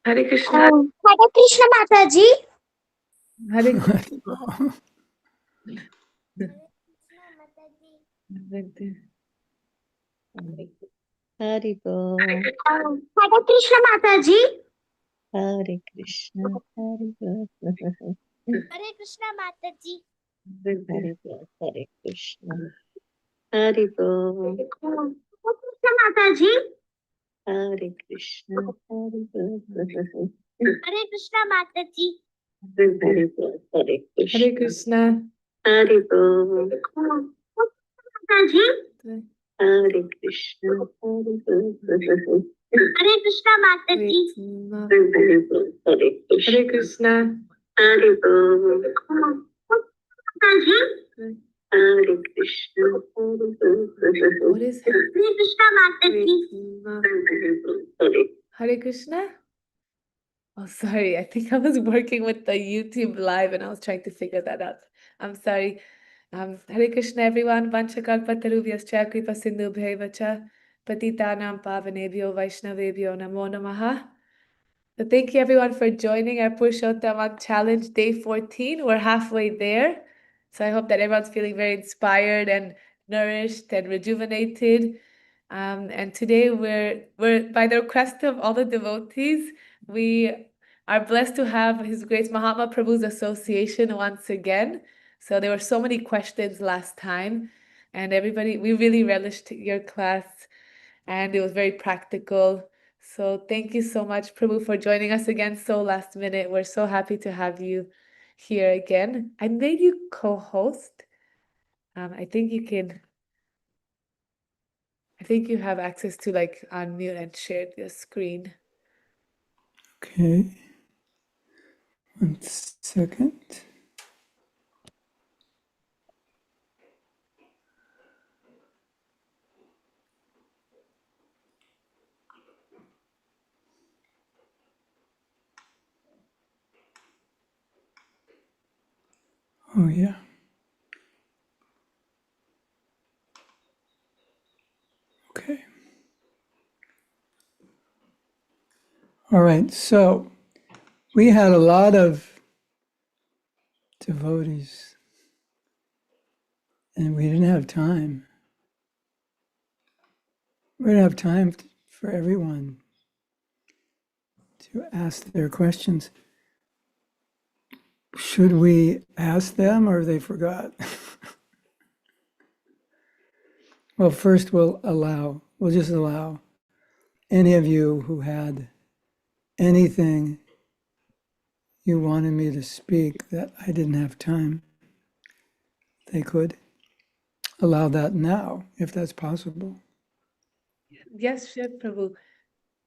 Hare Krishna. Hare Krishna Mataji. Hare Haribol. Hare Krishna Mataji. Hare Krishna. Haribol. Hare Krishna Mataji. Haribol. Hare Krishna. Haribol. Hare Krishna Mataji. Hare Krishna. Haribol. Hare Krishna Mataji. Hare Krishna. Hare Krishna. Haribol. Mataji. Hare Krishna. Haribol. Hare Krishna Mataji. Haribol. Hare Krishna. Hare Krishna. Haribol. Mataji. Hare Krishna. Haribol. What is it? Hare Krishna Mataji. Hare Krishna? Oh, sorry. I think I was working with the YouTube live and I was trying to figure that out. I'm sorry. Hare Krishna, everyone. Vanchakalpatarubhyascha kripa sindhubhyaivacha patitanam pavanebhyo vaishnavebhyo namo namaha. So thank you everyone for joining our Purushottam Challenge Day 14. We're halfway there. So I hope that everyone's feeling very inspired and nourished and rejuvenated. And today we're by the request of all the devotees, we are blessed to have His Grace Mahatma Prabhu's association once again. So there were so many questions last time, and everybody, we really relished your class, and it was very practical. So thank you so much, Prabhu, for joining us again so last minute. We're so happy to have you here again. I made you co-host. I think you can. I think you have access to like unmute and share your screen. Okay. 1 second. Oh, yeah. Okay. All right. So we had a lot of devotees and we didn't have time. We didn't have time for everyone to ask their questions. Should we ask them or they forgot? Well, first we'll just allow any of you who had anything you wanted me to speak that I didn't have time, they could allow that now, if that's possible. Yes, sure, Prabhu.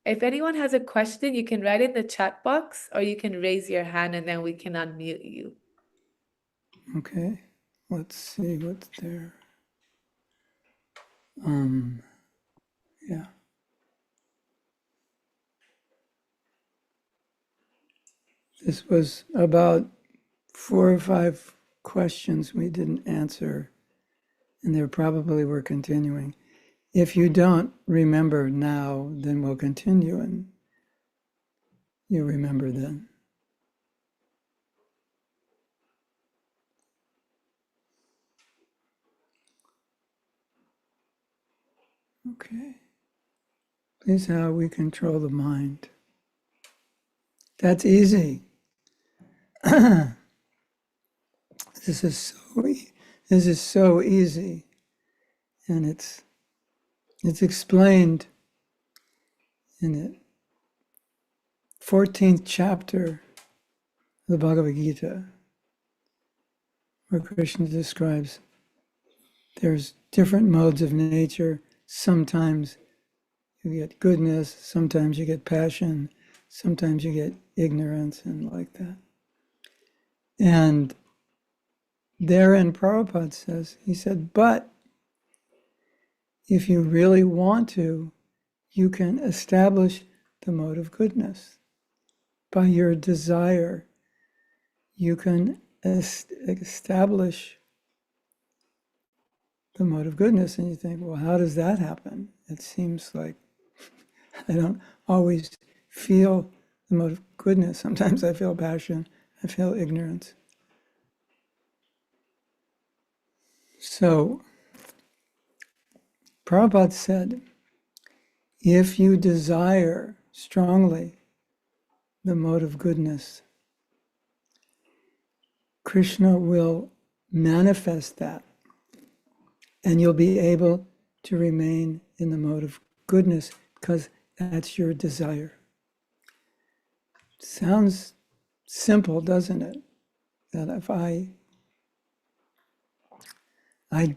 If anyone has a question, you can write in the chat box or you can raise your hand and then we can unmute you. Okay, let's see what's there. Yeah. This was about 4 or 5 questions we didn't answer, and there probably were continuing. If you don't remember now, then we'll continue, and you remember then. Okay. Please, how we control the mind. That's easy. This is so easy, and it's explained in the 14th chapter of the Bhagavad Gita, where Krishna describes there's different modes of nature. Sometimes you get goodness, sometimes you get passion, sometimes you get ignorance, and like that. And therein Prabhupada says, he said, but if you really want to, you can establish the mode of goodness. By your desire, you can establish the mode of goodness. And you think, well, how does that happen? It seems like I don't always feel the mode of goodness. Sometimes I feel passion, I feel ignorance. So, Prabhupada said, if you desire strongly the mode of goodness, Krishna will manifest that, and you'll be able to remain in the mode of goodness because that's your desire. Sounds simple, doesn't it? That if I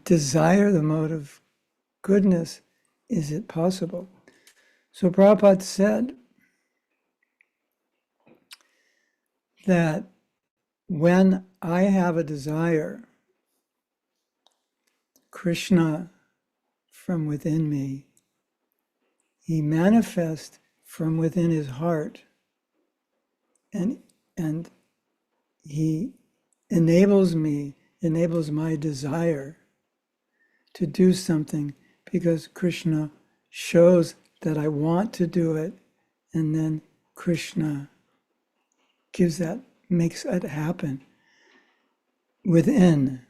desire the mode of goodness, is it possible? So Prabhupada said that when I have a desire, Krishna from within me, he manifests from within his heart, and he enables my desire to do something because Krishna shows that I want to do it, and then Krishna makes it happen within,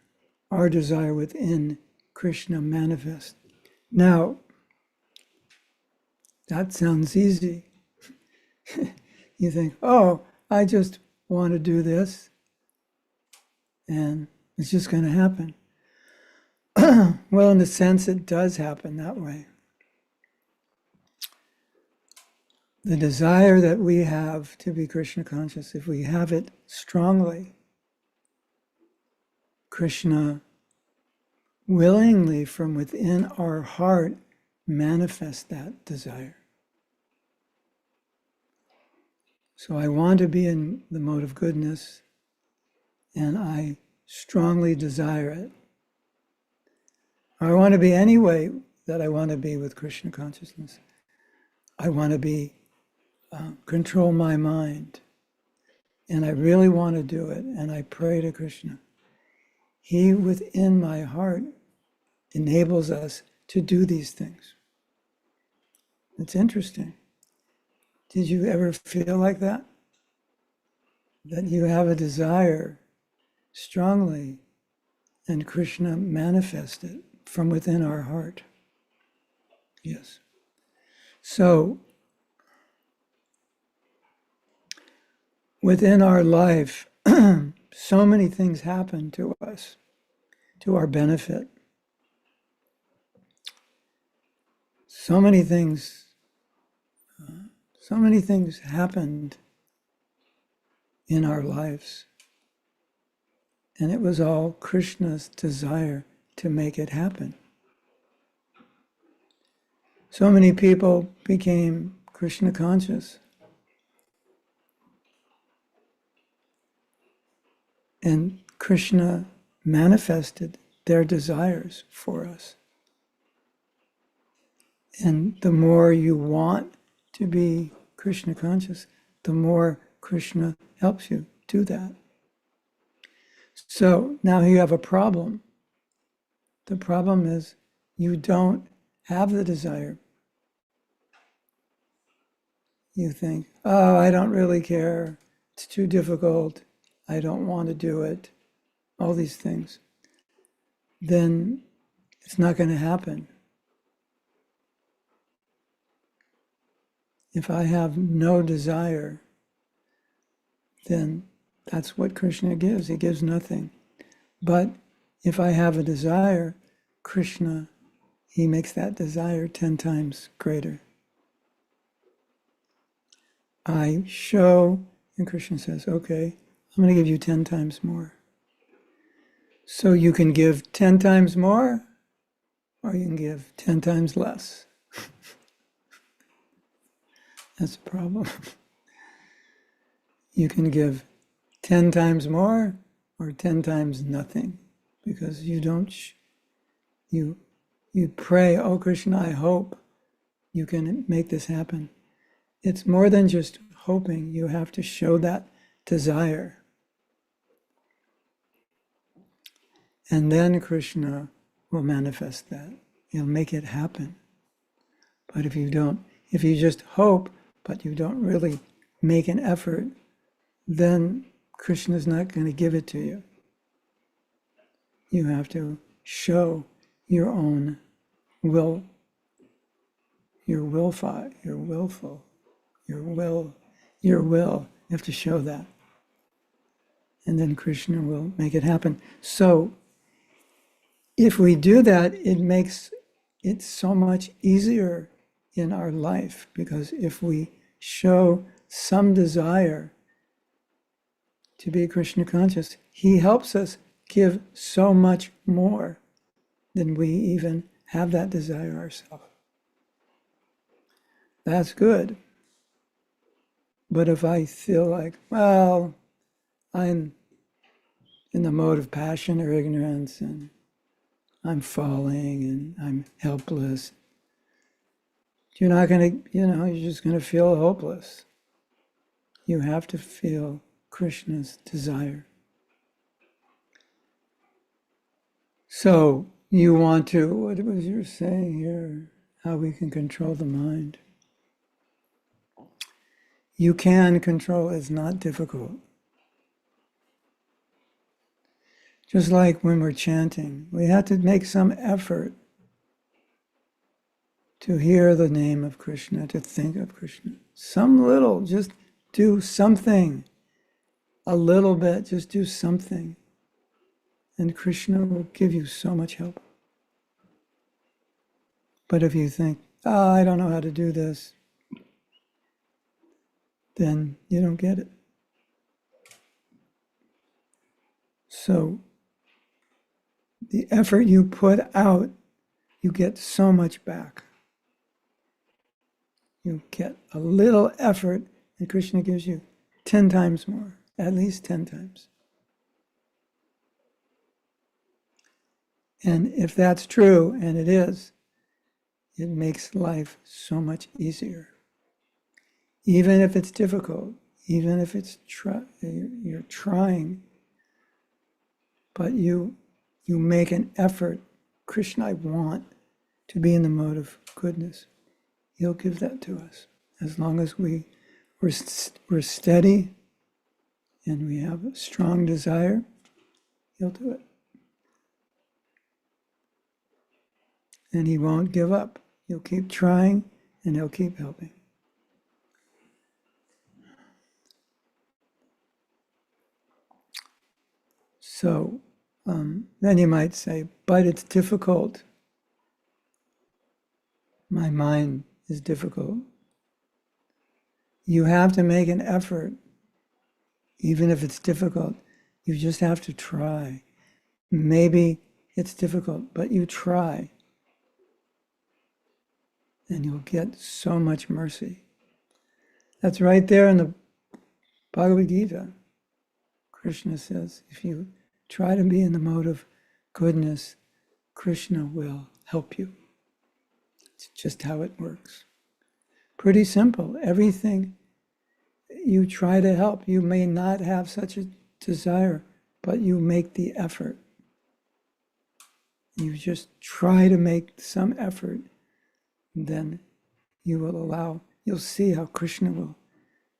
our desire within Krishna manifest. Now, that sounds easy. You think, oh, I just want to do this, and it's just going to happen. Well, in a sense, it does happen that way. The desire that we have to be Krishna conscious, if we have it strongly, Krishna willingly from within our heart manifests that desire. So I want to be in the mode of goodness, and I strongly desire it. I want to be any way that I want to be with Krishna consciousness. I want to be control my mind, and I really want to do it, and I pray to Krishna. He within my heart enables us to do these things. It's interesting. Did you ever feel like that? That you have a desire strongly, and Krishna manifests it from within our heart? Yes. So, within our life, so many things happen to us, to our benefit. So many things happened in our lives. And it was all Krishna's desire to make it happen. So many people became Krishna conscious. And Krishna manifested their desires for us. And the more you want to be Krishna conscious, the more Krishna helps you do that. So now you have a problem. The problem is you don't have the desire. You think, oh, I don't really care. It's too difficult. I don't want to do it. All these things. Then it's not going to happen. If I have no desire, then that's what Krishna gives. He gives nothing. But if I have a desire, Krishna, he makes that desire 10 times greater. I show, and Krishna says, okay, I'm going to give you 10 times more. So you can give 10 times more, or you can give 10 times less. That's a problem. You can give 10 times more or 10 times nothing, because you don't, you pray, oh Krishna, I hope you can make this happen. It's more than just hoping. You have to show that desire. And then Krishna will manifest that. He'll make it happen. But if you just hope, but you don't really make an effort, then Krishna's not going to give it to you. You have to show your own will, your willful. You have to show that. And then Krishna will make it happen. So if we do that, it makes it so much easier in our life, because if we show some desire to be Krishna conscious, he helps us give so much more than we even have that desire ourselves. That's good. But if I feel like, well, I'm in the mode of passion or ignorance, and I'm falling and I'm helpless, you're not going to, you're just going to feel hopeless. You have to feel Krishna's desire. So you want to, what was you saying here? How we can control the mind. You can control, it's not difficult. Just like when we're chanting, we have to make some effort to hear the name of Krishna, to think of Krishna. Some little, just do something. A little bit, just do something. And Krishna will give you so much help. But if you think, I don't know how to do this, then you don't get it. So the effort you put out, you get so much back. You get a little effort, and Krishna gives you 10 times more, at least 10 times. And if that's true, and it is, it makes life so much easier. Even if it's difficult, even if it's you're trying, but you make an effort. Krishna, I want to be in the mode of goodness. He'll give that to us. As long as we're steady and we have a strong desire, he'll do it. And he won't give up. He'll keep trying and he'll keep helping. So then you might say, but it's difficult. My mind is difficult. You have to make an effort. Even if it's difficult, you just have to try. Maybe it's difficult, but you try. And you'll get so much mercy. That's right there in the Bhagavad Gita. Krishna says, if you try to be in the mode of goodness, Krishna will help you. It's just how it works. Pretty simple. Everything you try to help, you may not have such a desire, but you make the effort. You just try to make some effort, and then you'll see how Krishna will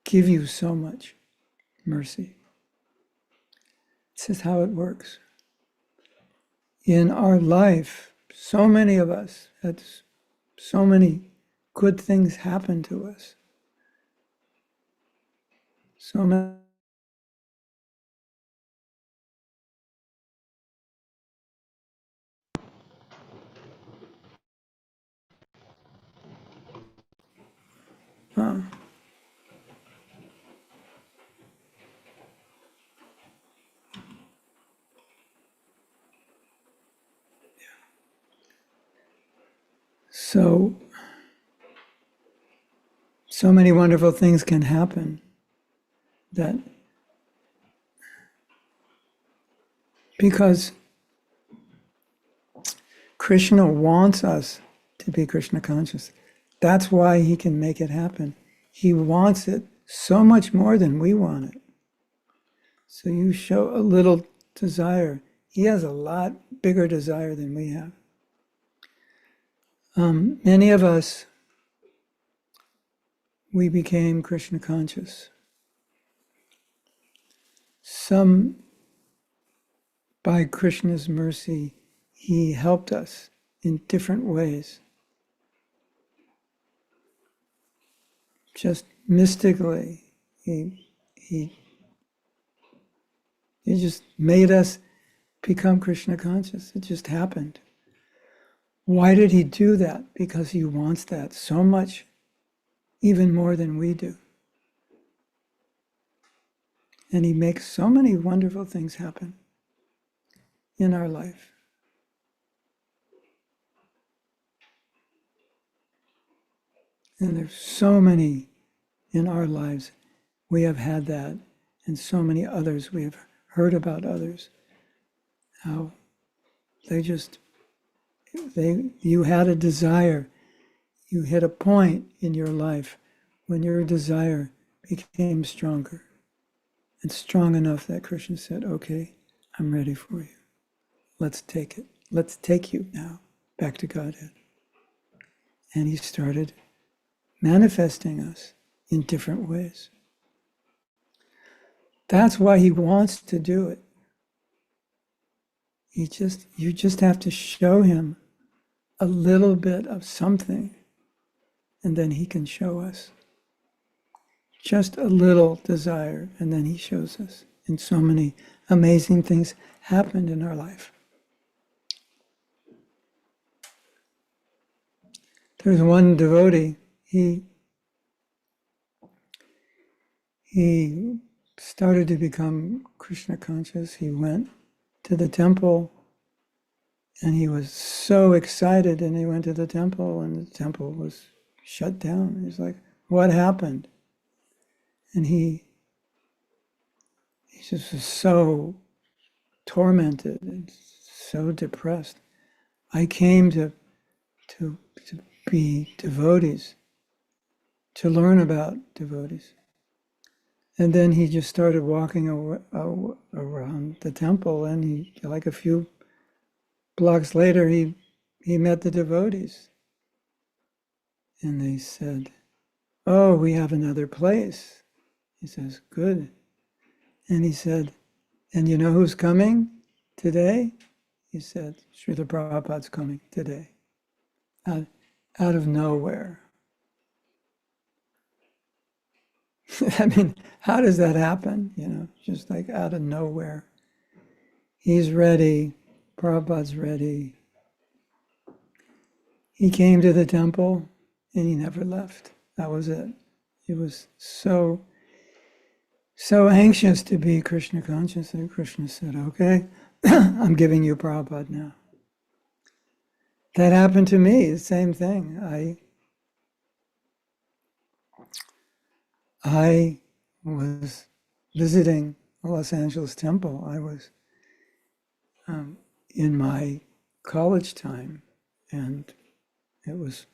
give you so much mercy. This is how it works. In our life, so many of us had so many good things happen to us. So many. So many wonderful things can happen that because Krishna wants us to be Krishna conscious. That's why he can make it happen. He wants it so much more than we want it. So you show a little desire. He has a lot bigger desire than we have. Many of us, we became Krishna conscious. Some, by Krishna's mercy, he helped us in different ways. Just mystically, he just made us become Krishna conscious. It just happened. Why did he do that? Because he wants that so much, even more than we do. And he makes so many wonderful things happen in our life. And there's so many in our lives we have had that, and so many others we have heard about others, how you had a desire, you hit a point in your life when your desire became stronger, and strong enough that Krishna said, okay, I'm ready for you. Let's take it. Let's take you now back to Godhead. And he started manifesting us in different ways. That's why he wants to do it. You just have to show him a little bit of something, and then he can show us. Just a little desire, and then he shows us. And so many amazing things happened in our life. There's one devotee, he started to become Krishna conscious. He went to the temple, and he was so excited, and he went to the temple, and the temple was shut down. He's like, what happened? And he just was so tormented and so depressed. I came to be devotees, to learn about devotees. And then he just started walking around the temple, and he, like a few blocks later, he met the devotees. And they said, oh, we have another place. He says, good. And he said, and you know who's coming today? He said, Srila Prabhupada's coming today. Out of nowhere. I mean, how does that happen? You know, just like out of nowhere. He's ready. Prabhupada's ready. He came to the temple and he never left. That was it. He was so anxious to be Krishna conscious that Krishna said, okay, I'm giving you Prabhupada now. That happened to me, the same thing. I was visiting a Los Angeles temple. I was in my college time, and it was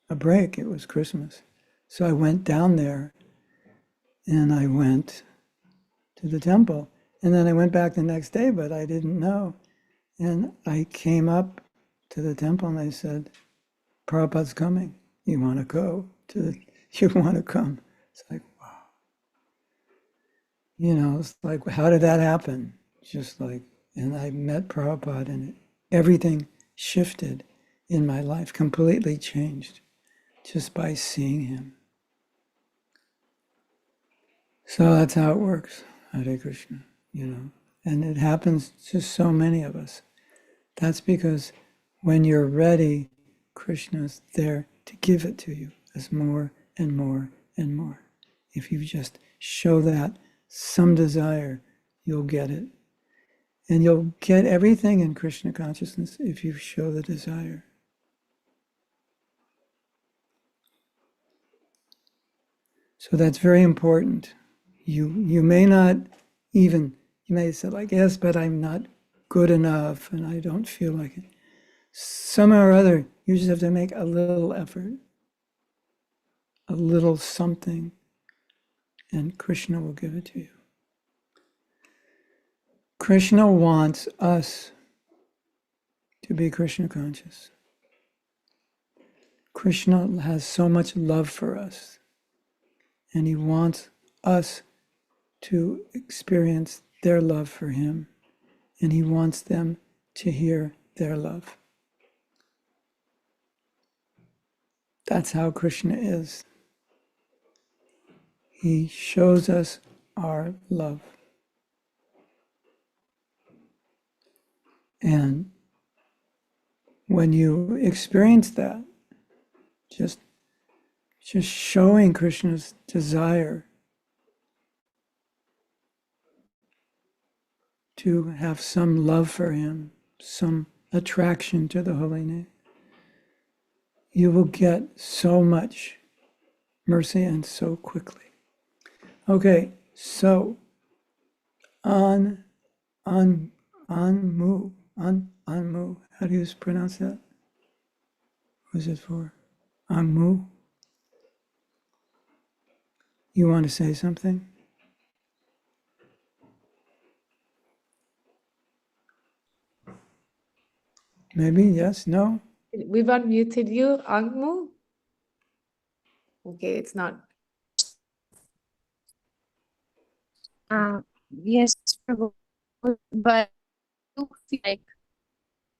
a break. It was Christmas. So I went down there, and I went to the temple. And then I went back the next day, but I didn't know. And I came up to the temple, and I said, Prabhupada's coming. You want to go? You want to come? It's like, wow. You know, it's like, how did that happen? Just like, and I met Prabhupada, and everything shifted in my life, completely changed just by seeing him. So that's how it works, Hare Krishna, you know. And it happens to so many of us. That's because when you're ready, Krishna's there to give it to you as more and more and more. If you just show that some desire, you'll get it. And you'll get everything in Krishna consciousness if you show the desire. So that's very important. You may not even, you may say like, yes, but I'm not good enough and I don't feel like it. Somehow or other, you just have to make a little effort, a little something, and Krishna will give it to you. Krishna wants us to be Krishna conscious. Krishna has so much love for us and he wants us to experience their love for him, and he wants them to hear their love. That's how Krishna is. He shows us our love. And when you experience that, just showing Krishna's desire to have some love for him, some attraction to the holy name, you will get so much mercy and so quickly. Okay, so Anmu. How do you pronounce that? What is it for? Anmu? You want to say something? Maybe, yes, no? We've unmuted you, Angmu. Okay, it's not. Yes, Prabhu, but I do feel like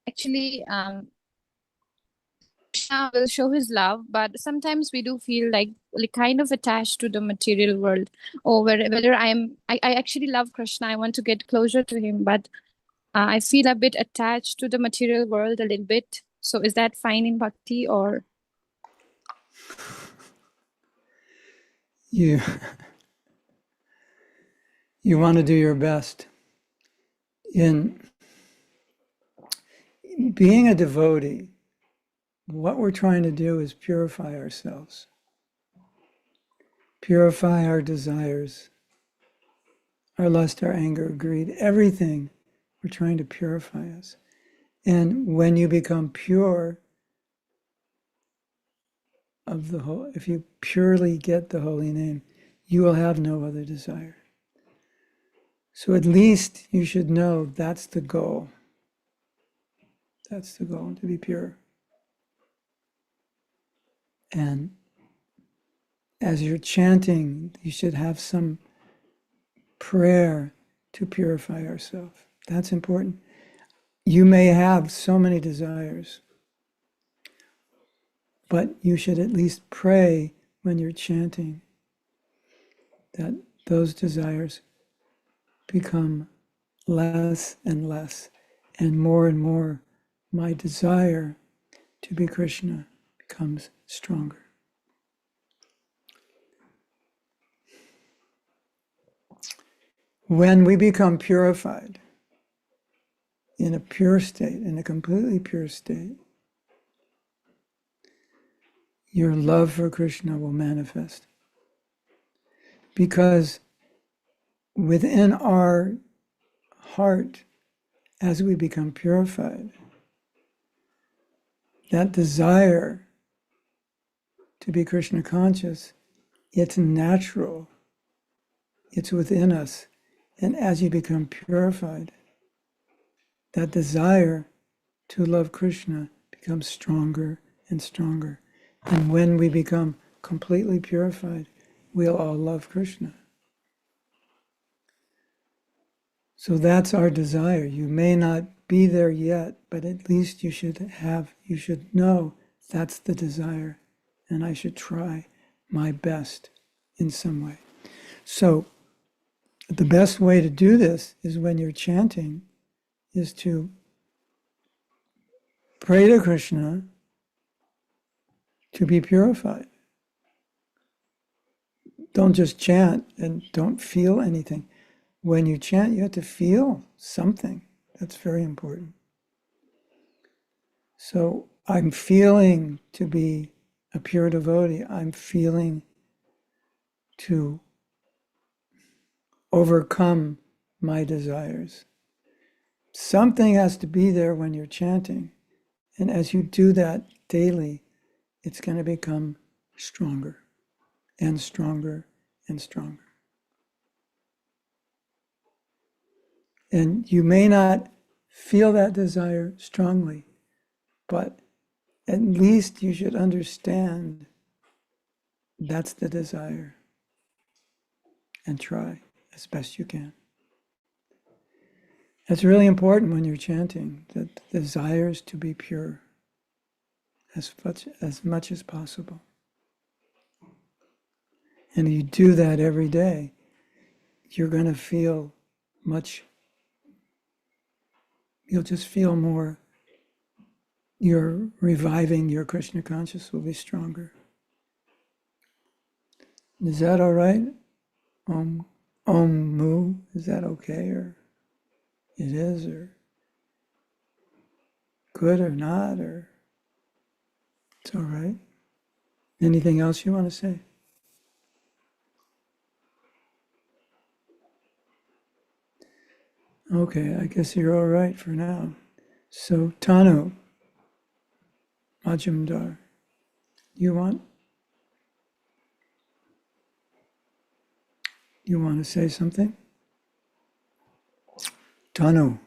actually Krishna will show his love, but sometimes we do feel like kind of attached to the material world, or whether I actually love Krishna, I want to get closer to him, but I feel a bit attached to the material world a little bit. So is that fine in bhakti, or? You want to do your best. In being a devotee, what we're trying to do is purify ourselves, purify our desires, our lust, our anger, greed, everything. We're trying to purify us. And when you become pure of the whole, if you purely get the holy name, you will have no other desire. So at least you should know that's the goal. That's the goal, to be pure. And as you're chanting, you should have some prayer to purify yourself. That's important. You may have so many desires, but you should at least pray when you're chanting that those desires become less and less, and more my desire to be Krishna becomes stronger. When we become purified, in a pure state, in a completely pure state, your love for Krishna will manifest. Because within our heart, as we become purified, that desire to be Krishna conscious, it's natural, it's within us. And as you become purified, that desire to love Krishna becomes stronger and stronger. And when we become completely purified, we'll all love Krishna. So that's our desire. You may not be there yet, but at least you should know that's the desire, and I should try my best in some way. So the best way to do this is when you're chanting, is to pray to Krishna to be purified. Don't just chant and don't feel anything. When you chant, you have to feel something. That's very important. So I'm feeling to be a pure devotee. I'm feeling to overcome my desires. Something has to be there when you're chanting. And as you do that daily, it's going to become stronger and stronger and stronger. And you may not feel that desire strongly, but at least you should understand that's the desire. and try as best you can. It's really important when you're chanting that the desires to be pure as much as possible. And you do that every day, you're going to feel you'll just feel more, you're reviving your Krishna consciousness will be stronger. Is that all right? Om Mu, is that okay? Or it is, or good or not, or it's all right? Anything else you want to say? Okay, I guess you're all right for now. So, Tanu, Majumdar, you want to say something? Tanu,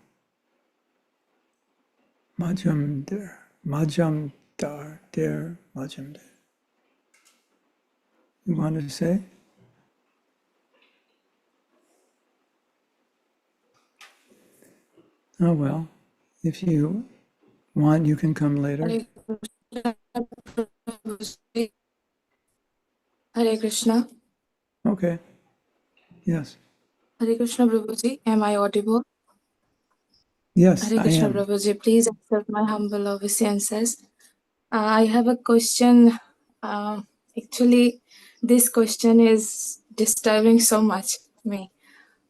Majumdar, dear Majumdar. You want to say? Oh, well, if you want, you can come later. Hare Krishna. Okay. Yes. Hare Krishna Prabhuji. Am I audible? Yes, Hare I Krishna am. Prabhuji. Please accept my humble obeisances. I have a question. Actually, this question is disturbing so much me.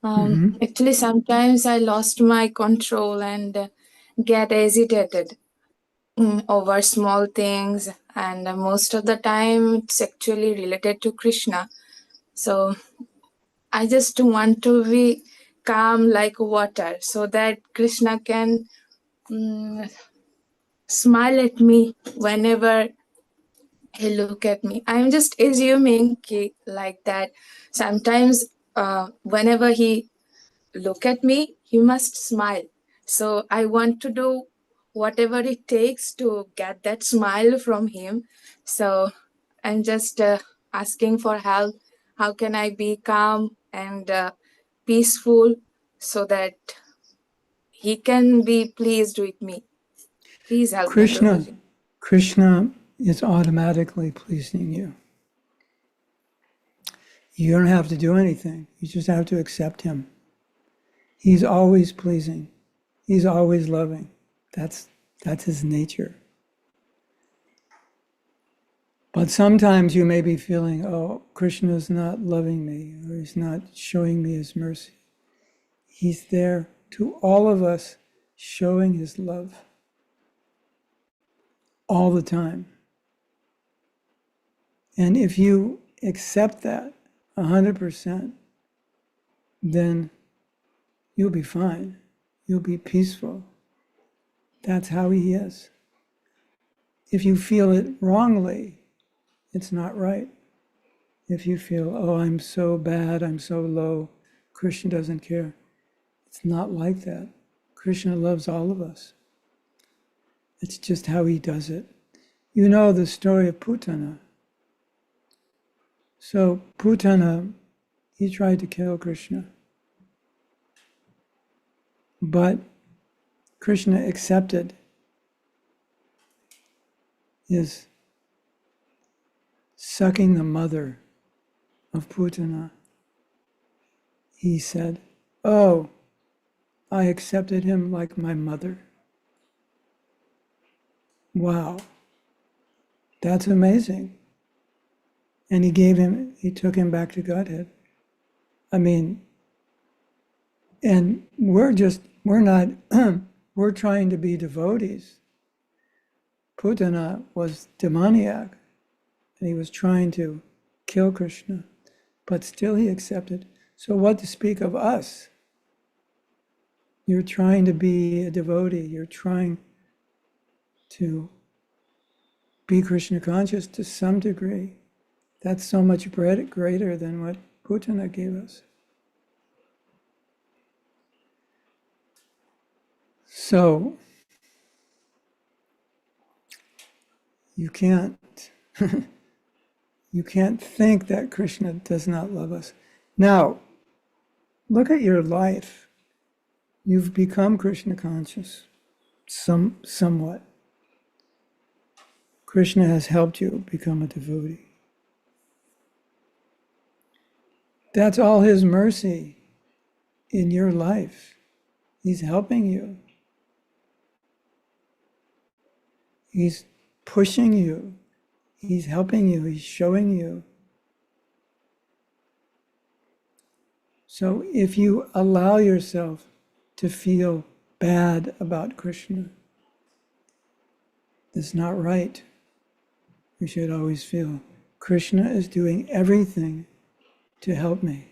Actually, sometimes I lost my control and get agitated over small things, and most of the time it's actually related to Krishna. So I just want to be calm like water so that Krishna can smile at me whenever he look at me. I'm just assuming like that. Sometimes whenever he look at me, he must smile. So I want to do whatever it takes to get that smile from him. So I'm just asking for help. How can I be calm and peaceful so that he can be pleased with me? Please help me, Prabhuji. Krishna is automatically pleasing you. You don't have to do anything. You just have to accept him. He's always pleasing. He's always loving. That's his nature. But sometimes you may be feeling, oh, Krishna is not loving me, or he's not showing me his mercy. He's there to all of us, showing his love all the time. And if you accept that 100%, then you'll be fine. You'll be peaceful. That's how he is. If you feel it wrongly, it's not right. If you feel, oh, I'm so bad, I'm so low, Krishna doesn't care. It's not like that. Krishna loves all of us. It's just how he does it. You know the story of Putana. So Putana, he tried to kill Krishna. But Krishna accepted his sucking the mother of Putana. He said, oh, I accepted him like my mother. Wow, that's amazing. And he took him back to Godhead. I mean, and we're not, we're trying to be devotees. Putana was demoniac, and he was trying to kill Krishna, but still he accepted. So what to speak of us? You're trying to be a devotee, you're trying to be Krishna conscious to some degree. That's so much greater than what Putana gave us. So, you can't think that Krishna does not love us. Now, look at your life. You've become Krishna conscious, somewhat. Krishna has helped you become a devotee. That's all his mercy in your life. He's helping you. He's pushing you. He's helping you. He's showing you. So if you allow yourself to feel bad about Krishna, that's not right. You should always feel Krishna is doing everything to help me.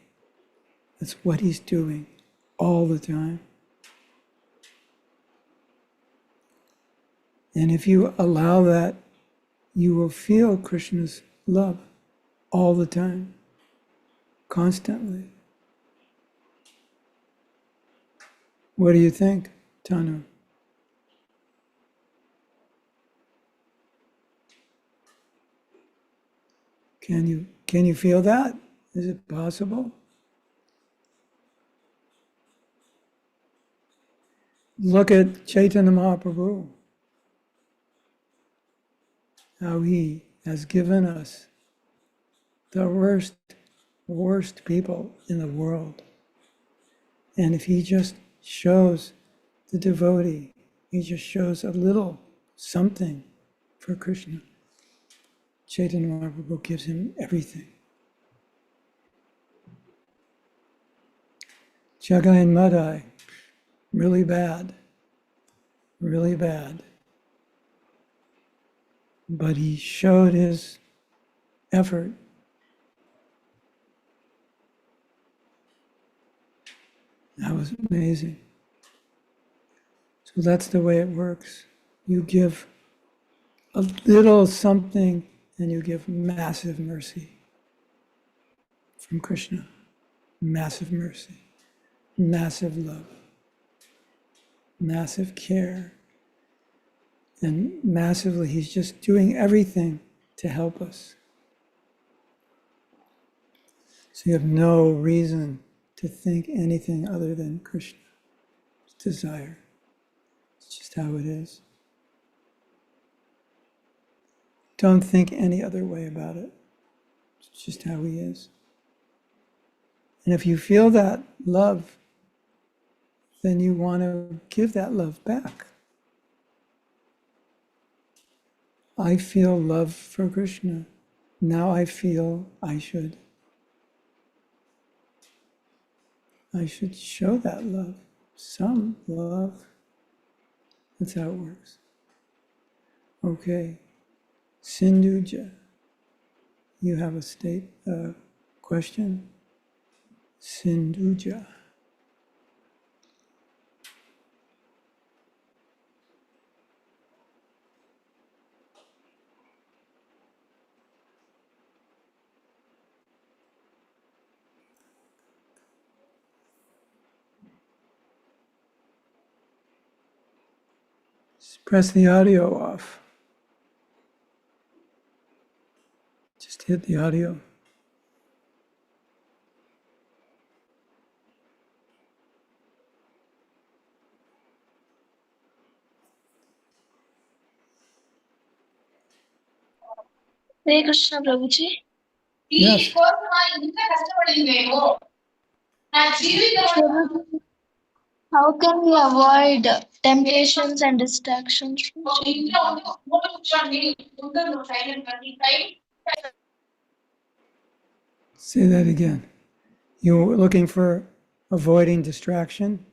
That's what he's doing all the time. And if you allow that, you will feel Krishna's love all the time, constantly. What do you think, Tanu? Can you feel that? Is it possible? Look at Chaitanya Mahaprabhu, how he has given us the worst people in the world. And if he just shows the devotee, he just shows a little something for Krishna, Chaitanya Mahaprabhu gives him everything. Jagai and Madai, really bad. But he showed his effort. That was amazing. So that's the way it works. You give a little something and you give massive mercy from Krishna. Massive mercy, massive love, massive care. And massively, he's just doing everything to help us. So you have no reason to think anything other than Krishna. It's desire. It's just how it is. Don't think any other way about it. It's just how he is. And if you feel that love, then you want to give that love back. I feel love for Krishna. Now I feel I should show that love, some love. That's how it works. Okay, Sindhuja, you have a state question? Sindhuja. Press the audio off. Just hit the audio. Hare Krishna Prabhuji. Yes. Prabhuji, how can we avoid temptations and distractions? Say that again. You're looking for avoiding distraction?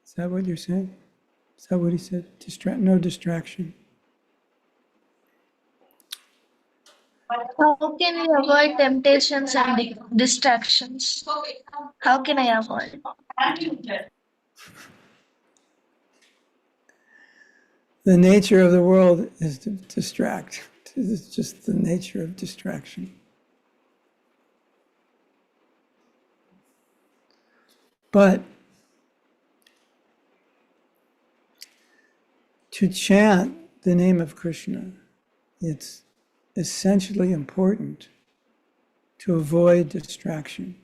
Is that what you're saying? Is that what he said? No distraction. How can we avoid temptations and distractions? How can I avoid? The nature of the world is to distract. It's just the nature of distraction. But to chant the name of Krishna, it's essentially important to avoid distraction.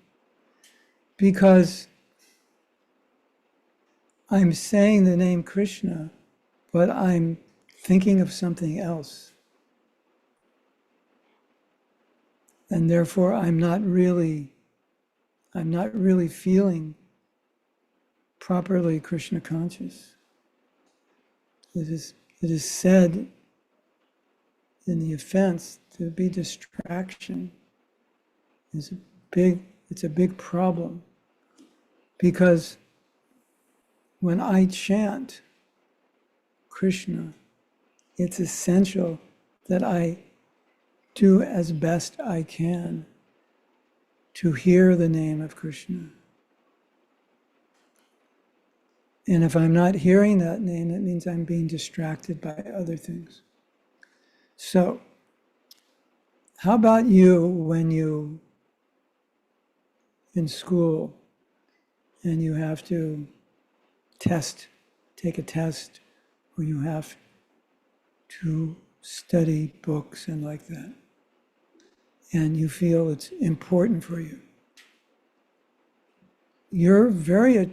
Because I'm saying the name Krishna, but I'm thinking of something else. And therefore I'm not really feeling properly Krishna conscious. It is said in the offense to be distraction it's a big problem, because when I chant Krishna, it's essential that I do as best I can to hear the name of Krishna. And if I'm not hearing that name, that means I'm being distracted by other things. So, how about you when you in school and you have to take a test, or you have to study books and like that, and you feel it's important for you? You're very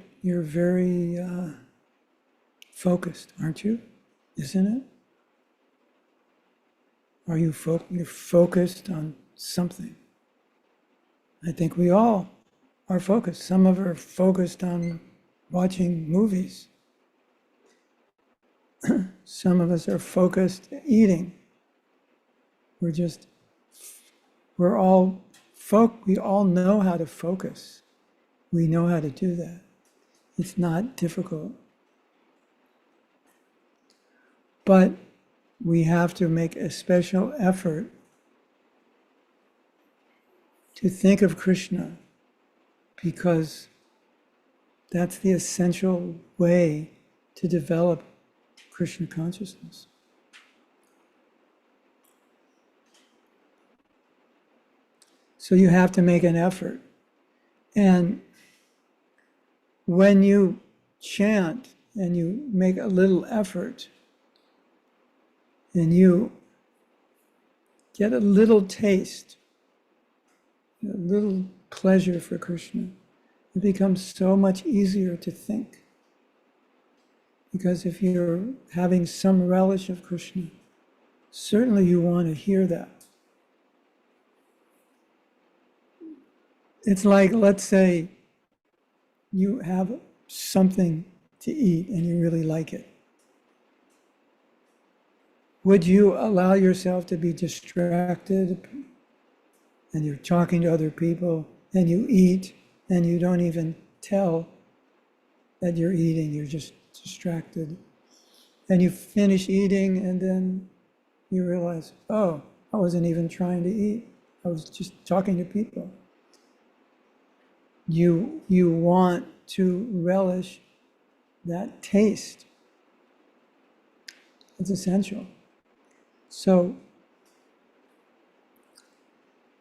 focused, aren't you? Isn't it? Are you you're focused on something? I think we all are focused. Some of us are focused on watching movies. Some of us are focused eating. We all know how to focus. We know how to do that. It's not difficult. But we have to make a special effort to think of Krishna, because that's the essential way to develop Krishna consciousness. So you have to make an effort. And when you chant and you make a little effort and you get a little taste, a little pleasure for Krishna, it becomes so much easier to think. Because if you're having some relish of Krishna, certainly you want to hear that. It's like, let's say you have something to eat and you really like it. Would you allow yourself to be distracted and you're talking to other people and you eat and you don't even tell that you're eating, you're just distracted. And you finish eating and then you realize, oh, I wasn't even trying to eat. I was just talking to people. You want to relish that taste. It's essential. So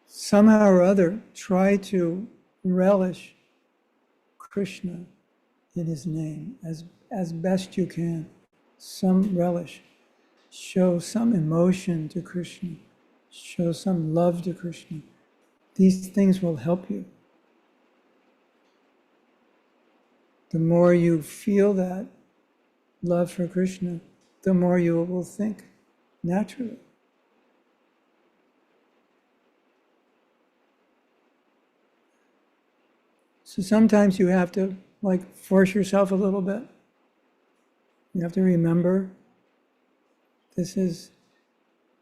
somehow or other, try to relish Krishna in his name as best you can. Some relish. Show some emotion to Krishna. Show some love to Krishna. These things will help you. The more you feel that love for Krishna, the more you will think naturally. So sometimes you have to force yourself a little bit. You have to remember, this is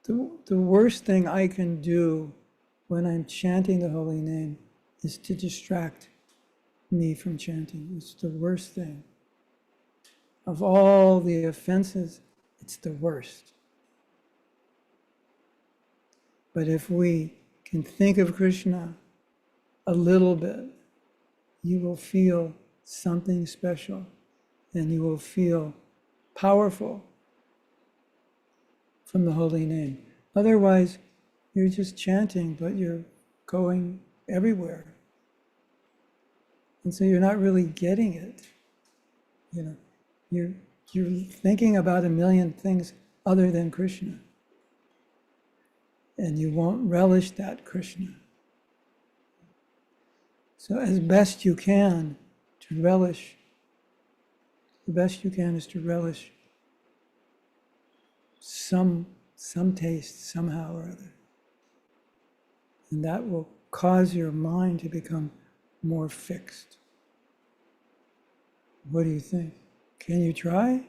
the worst thing I can do when I'm chanting the holy name is to distract me from chanting. It's the worst thing. Of all the offenses, it's the worst. But if we can think of Krishna a little bit, you will feel something special and you will feel powerful from the holy name. Otherwise, you're just chanting, but you're going everywhere. And so you're not really getting it. You're thinking about a million things other than Krishna. And you won't relish that Krishna. So as best you can to relish, the best you can is to relish some taste somehow or other. And that will cause your mind to become more fixed. What do you think? Can you try?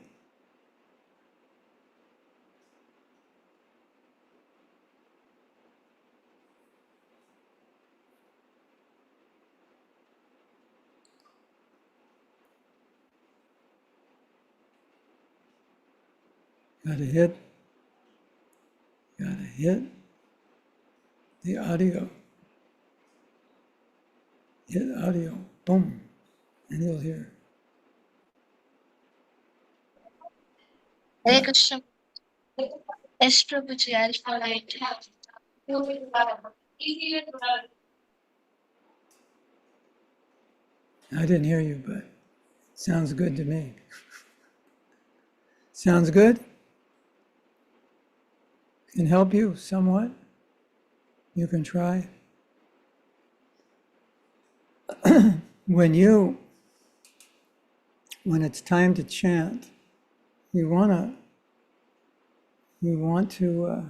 Gotta hit the audio. Hit audio, boom, and you'll hear. Hare Krishna. Yes, Prabhuji, I'll follow it. I didn't hear you, but sounds good to me. Sounds good? Can help you somewhat? You can try. When it's time to chant, you want to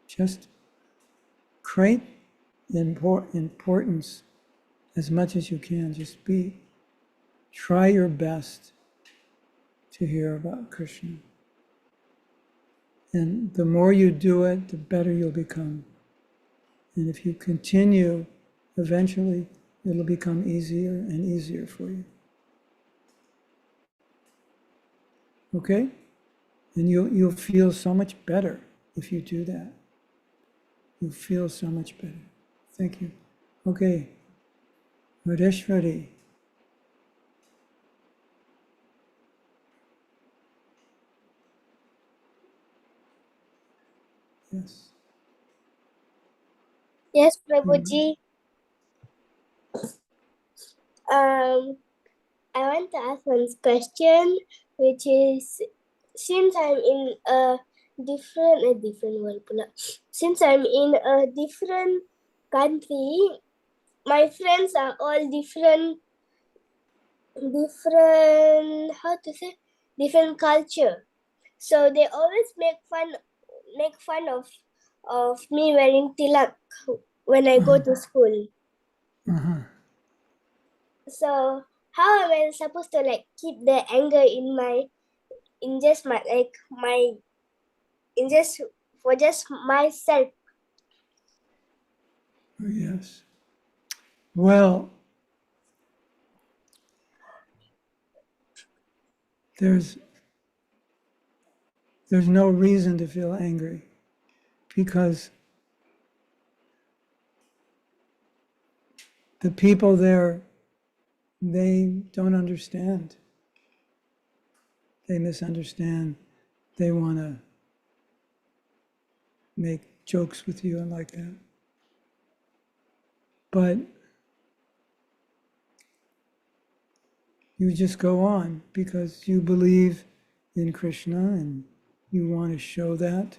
just create importance as much as you can. Just try your best to hear about Krishna. And the more you do it, the better you'll become. And if you continue, eventually it'll become easier and easier for you. Okay? And you'll feel so much better if you do that. You'll feel so much better. Thank you. Okay. Madheshwari. Yes. Yes, Prabhuji. I want to ask one question, which is, since I'm in a different world, since I'm in a different country, my friends are all different, different culture. So they always make fun of me wearing tilak when I go to school. Uh-huh. So how am I supposed to keep the anger for just myself? Oh, yes. Well, there's no reason to feel angry, because the people there, they don't understand. They misunderstand. They want to make jokes with you and like that. But you just go on because you believe in Krishna and you want to show that.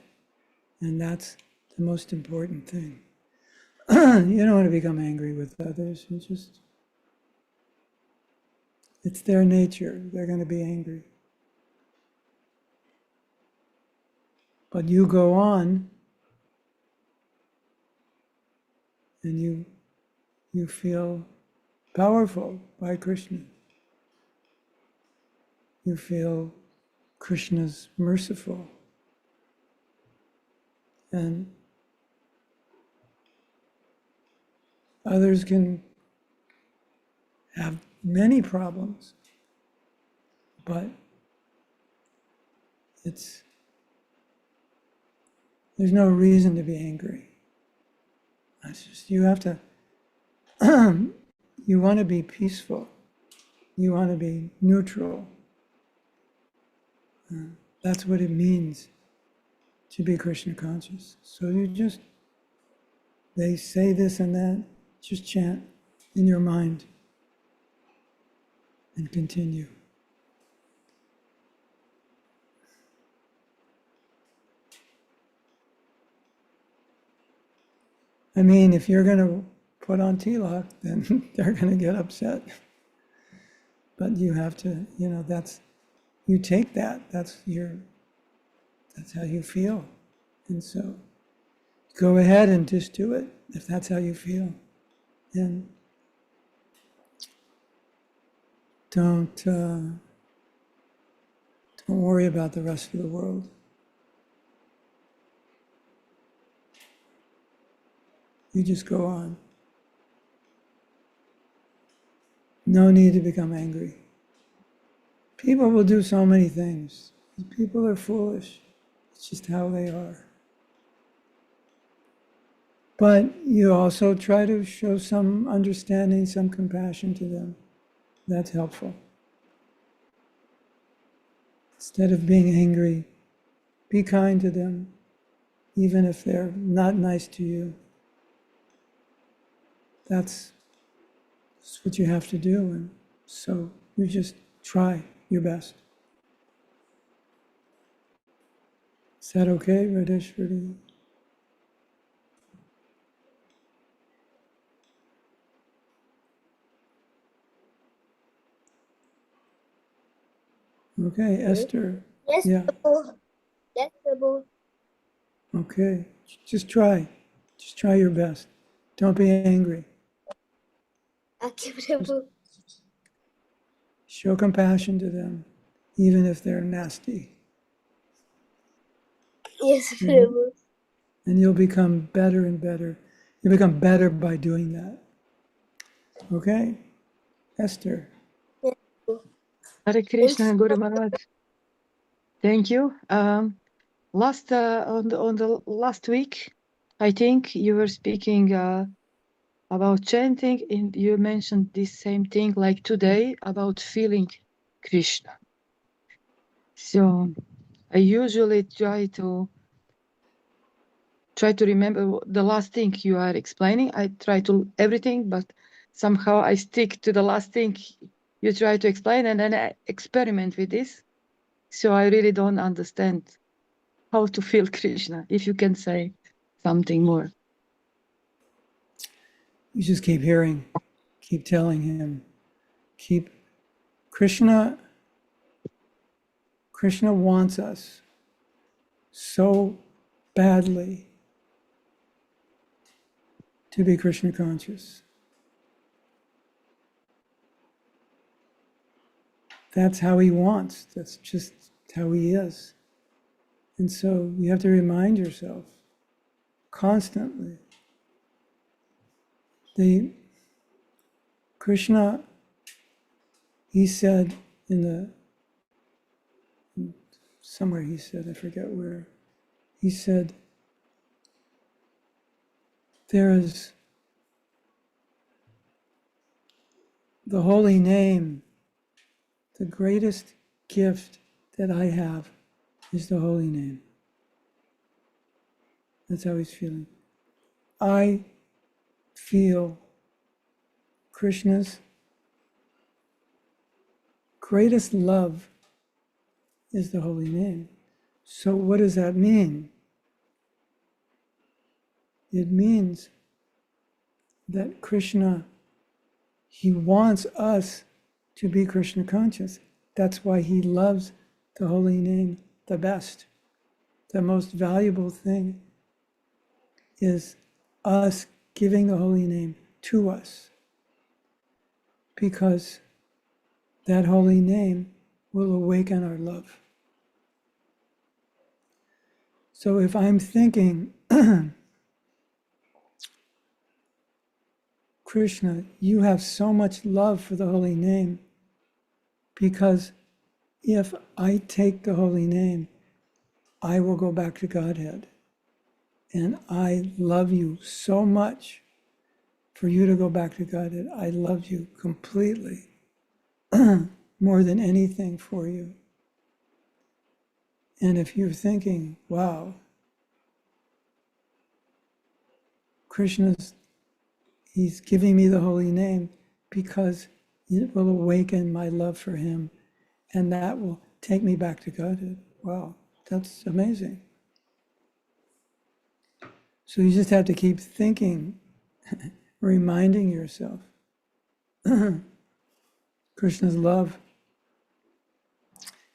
And that's the most important thing. You don't want to become angry with others. It's their nature. They're going to be angry. But you go on and you feel powerful by Krishna. You feel Krishna's merciful. And others can have many problems, but there's no reason to be angry. It's just, you have to, you want to be peaceful. You want to be neutral. That's what it means to be Krishna conscious. So they say this and that, just chant in your mind and continue. I mean, if you're going to put on tilak, then they're going to get upset. But you have to, you take that. That's how you feel. And so go ahead and just do it if that's how you feel. And don't worry about the rest of the world. You just go on. No need to become angry. People will do so many things. People are foolish. It's just how they are. But you also try to show some understanding, some compassion to them. That's helpful. Instead of being angry, be kind to them, even if they're not nice to you. That's what you have to do. And so you just try your best. Is that okay, Radeshwari? Okay, Esther. Yes, Yeah. Prabhu. Yes, Prabhu. Okay, just try. Just try your best. Don't be angry. Okay, Prabhu. Show compassion to them, even if they're nasty. Yes, Prabhu. And you'll become better and better. You become better by doing that. Okay, Esther. Yes, Prabhu. Hare Krishna, Guru Maharaj. Thank you. On the last week, I think you were speaking about chanting, and you mentioned this same thing like today about feeling Krishna. So I usually try to remember the last thing you are explaining. I try to everything, but somehow I stick to the last thing you try to explain, and then I experiment with this. So I really don't understand how to feel Krishna, if you can say something more. You just keep hearing, keep telling him, keep Krishna wants us so badly to be Krishna conscious. That's how he wants. That's just how he is. And so you have to remind yourself constantly. Krishna, he said somewhere he said, I forget where, he said, there is the holy name, the greatest gift that I have is the holy name. That's how he's feeling. I feel Krishna's greatest love is the holy name. So what does that mean? It means that Krishna, he wants us to be Krishna conscious. That's why he loves the holy name the best. The most valuable thing is us giving the holy name to us, because that holy name will awaken our love. So if I'm thinking, Krishna, you have so much love for the holy name, because if I take the holy name, I will go back to Godhead. And I love you so much for you to go back to Godhead. I love you completely, more than anything for you. And if you're thinking, wow, he's giving me the holy name because it will awaken my love for him, and that will take me back to Godhead. Wow, that's amazing. So you just have to keep thinking, reminding yourself. Krishna's love,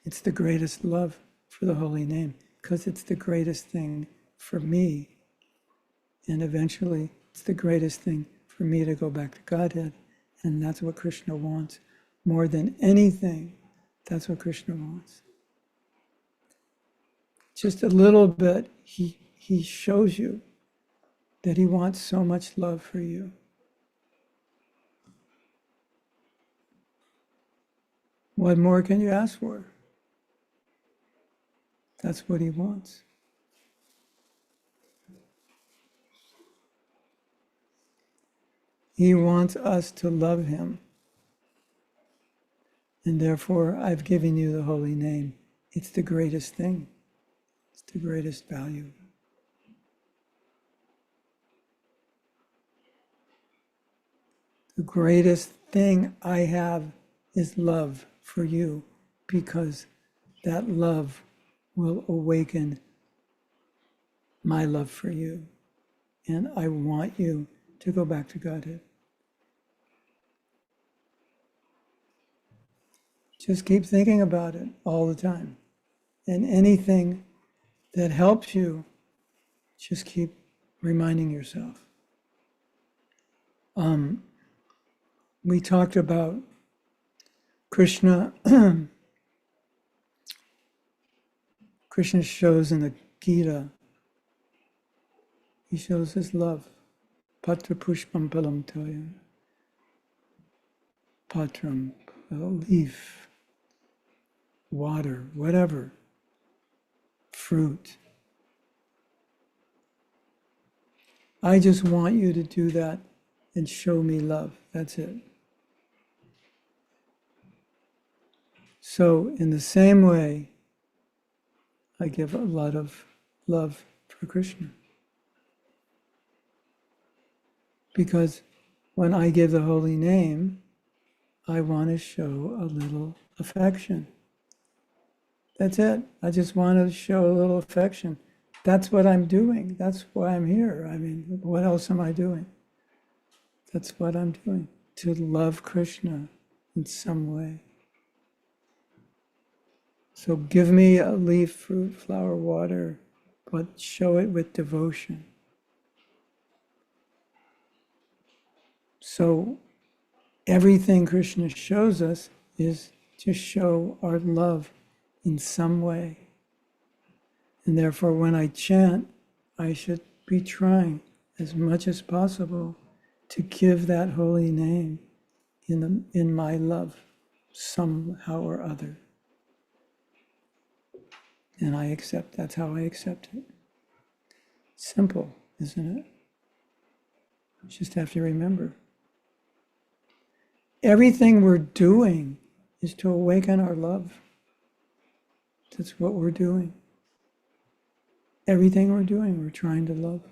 it's the greatest love for the holy name, because it's the greatest thing for me. And eventually, it's the greatest thing for me to go back to Godhead. And that's what Krishna wants. More than anything, that's what Krishna wants. Just a little bit, he shows you that he wants so much love for you. What more can you ask for? That's what he wants. He wants us to love him. And therefore, I've given you the holy name. It's the greatest thing. It's the greatest value. The greatest thing I have is love for you, because that love will awaken my love for you. And I want you to go back to Godhead. Just keep thinking about it all the time. And anything that helps you, just keep reminding yourself. We talked about Krishna. Krishna shows in the Gita, he shows his love. Patra pushpam palam toyam. Patram, a leaf, water, whatever, fruit. I just want you to do that and show me love. That's it. So in the same way, I give a lot of love for Krishna. Because when I give the holy name, I want to show a little affection. That's it. I just want to show a little affection. That's what I'm doing. That's why I'm here. I mean, what else am I doing? That's what I'm doing, to love Krishna in some way. So give me a leaf, fruit, flower, water, but show it with devotion. So everything Krishna shows us is to show our love in some way. And therefore, when I chant, I should be trying as much as possible to give that holy name in my love, somehow or other. And I accept, that's how I accept it. Simple, isn't it? You just have to remember. Everything we're doing is to awaken our love. That's what we're doing. Everything we're doing, we're trying to love.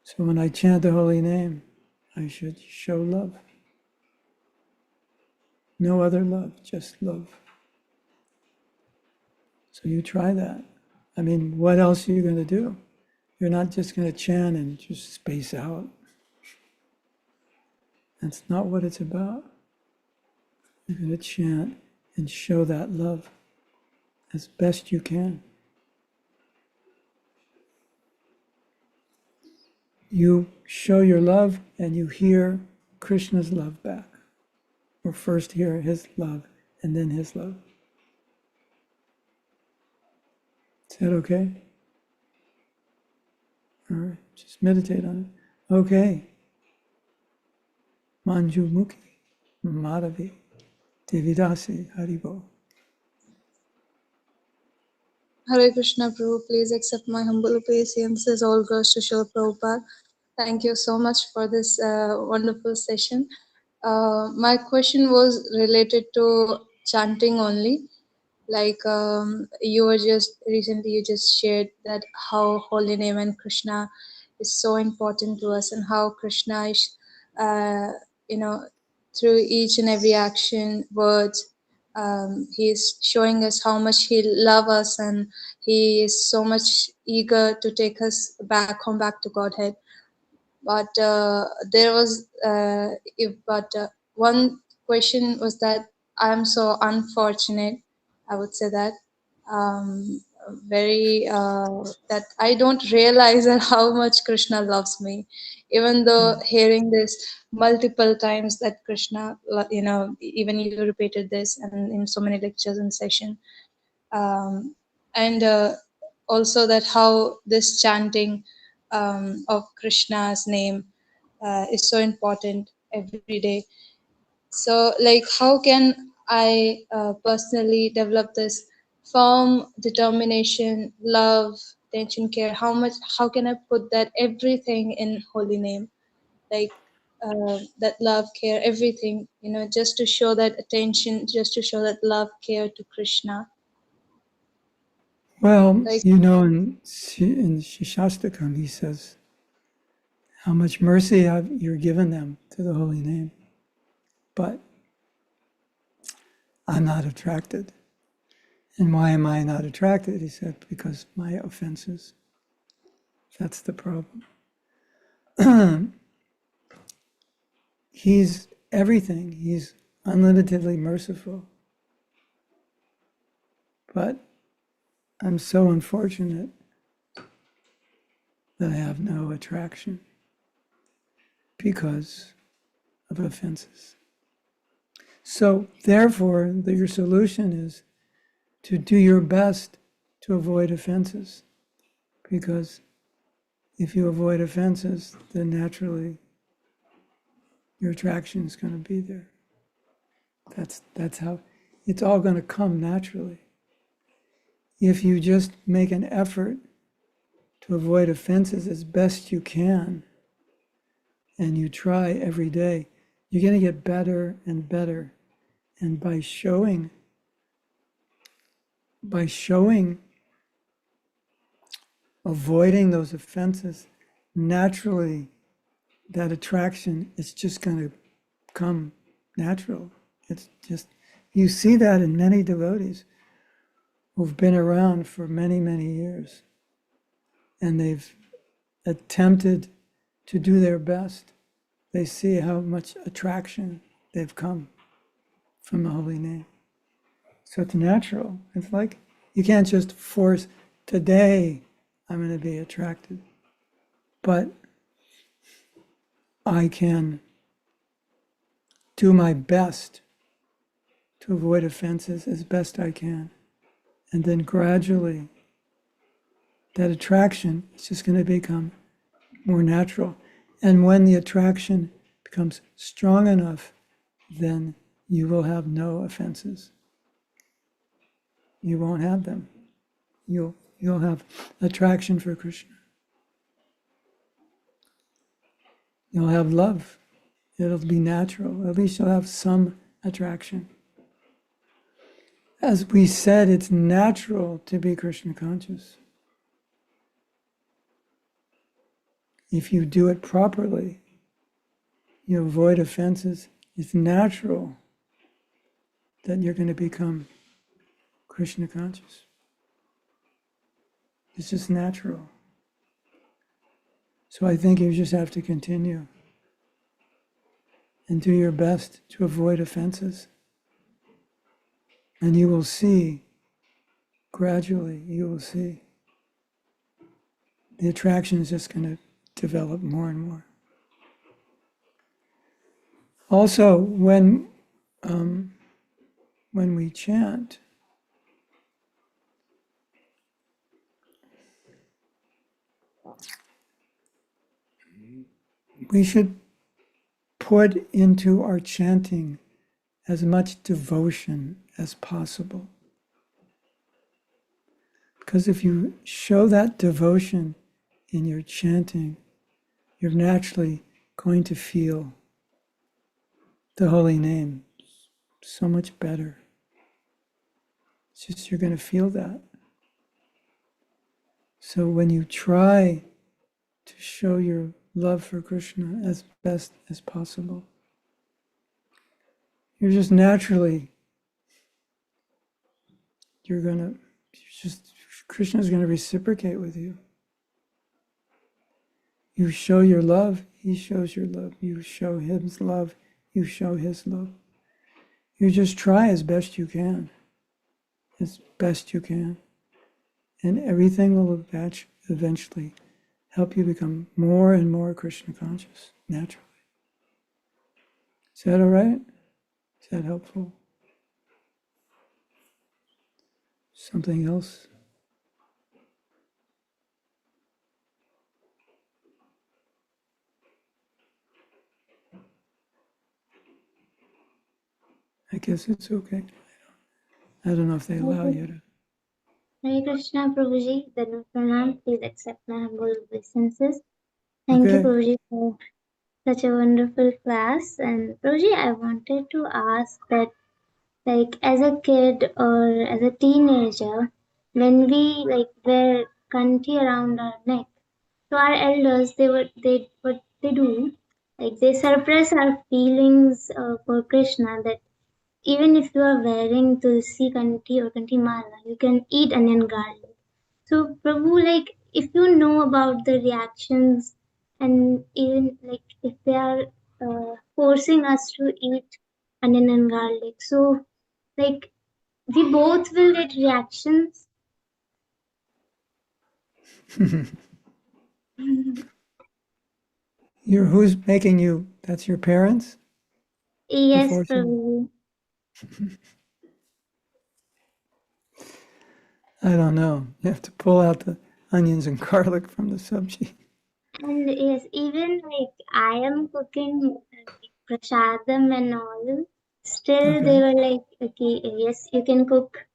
So when I chant the holy name, I should show love. No other love, just love. So you try that. I mean, what else are you going to do? You're not just going to chant and just space out. That's not what it's about. You're going to chant and show that love as best you can. You show your love and you hear Krishna's love back. Or first hear his love and then his love. Is that okay? All right, just meditate on it. Okay. Manju Mukhi, Madhavi, Devidasi, Haribo. Hare Krishna Prabhu, please accept my humble obeisances. All goes to Srila Prabhupada. Thank you so much for this wonderful session. My question was related to chanting only. Like you just shared that how holy name and Krishna is so important to us, and how Krishna is, through each and every action, words, he is showing us how much he loves us, and he is so much eager to take us back home, back to Godhead. but there was one question was that I'm so unfortunate, I would say that, um, very that I don't realize that how much Krishna loves me, even though hearing this multiple times that Krishna, even you repeated this and in so many lectures and session, and also that how this chanting of Krishna's name is so important every day. So, like, how can I personally develop this firm determination, love, attention, care? How can I put that everything in holy name? Like, that love, care, everything, just to show that attention, just to show that love, care to Krishna. Well, Like, in Shastakam, he says how much mercy you're given them to the holy name. But I'm not attracted. And why am I not attracted? He said, because my offenses. That's the problem. He's everything. He's unlimitedly merciful. But I'm so unfortunate that I have no attraction because of offenses. So therefore, your solution is to do your best to avoid offenses, because if you avoid offenses, then naturally your attraction is going to be there. That's how it's all going to come naturally. If you just make an effort to avoid offenses as best you can, and you try every day, you're going to get better and better. And by showing avoiding those offenses, naturally that attraction is just going to come natural. It's just, you see that in many devotees who've been around for many, many years, and they've attempted to do their best. They see how much attraction they've come from the holy name. So it's natural. It's like you can't just force, today I'm going to be attracted, but I can do my best to avoid offenses as best I can. And then gradually that attraction is just going to become more natural. And when the attraction becomes strong enough, then you will have no offenses. You won't have them. You'll have attraction for Krishna. You'll have love. It'll be natural. At least you'll have some attraction. As we said, it's natural to be Krishna conscious. If you do it properly, you avoid offenses, it's natural that you're going to become Krishna conscious. It's just natural. So I think you just have to continue and do your best to avoid offenses. And you will see, gradually, you will see, the attraction is just going to develop more and more. Also, when we chant, we should put into our chanting as much devotion as possible. Because if you show that devotion in your chanting, you're naturally going to feel the holy name so much better. It's just you're going to feel that. So when you try to show your love for Krishna as best as possible, you're just naturally, Krishna's going to reciprocate with you. You show your love, He shows your love. You show his love. You show his love. You just try as best you can. As best you can. And everything will eventually help you become more and more Krishna conscious, naturally. Is that all right? Is that helpful? Something else? I guess it's okay. I don't know if they allow you to. Hare Krishna, Prabhuji. Then Pranam, please accept my humble obeisances. Thank you, Okay. Prabhuji, for such a wonderful class. And Prabhuji, I wanted to ask that, like, as a kid or as a teenager, when we like wear kanti around our neck, so our elders, what they do, like they suppress our feelings for Krishna. That even if you are wearing tulsi kanti or kanti mala, you can eat onion garlic. So Prabhu, like if you know about the reactions and even like if they are forcing us to eat onion and garlic, so like we both will get reactions. Who's making you? That's your parents? Yes, Forcing- Prabhu. I don't know. You have to pull out the onions and garlic from the sabji. And yes, even like I am cooking prasadam and all, still they Okay. were like, okay, yes, you can cook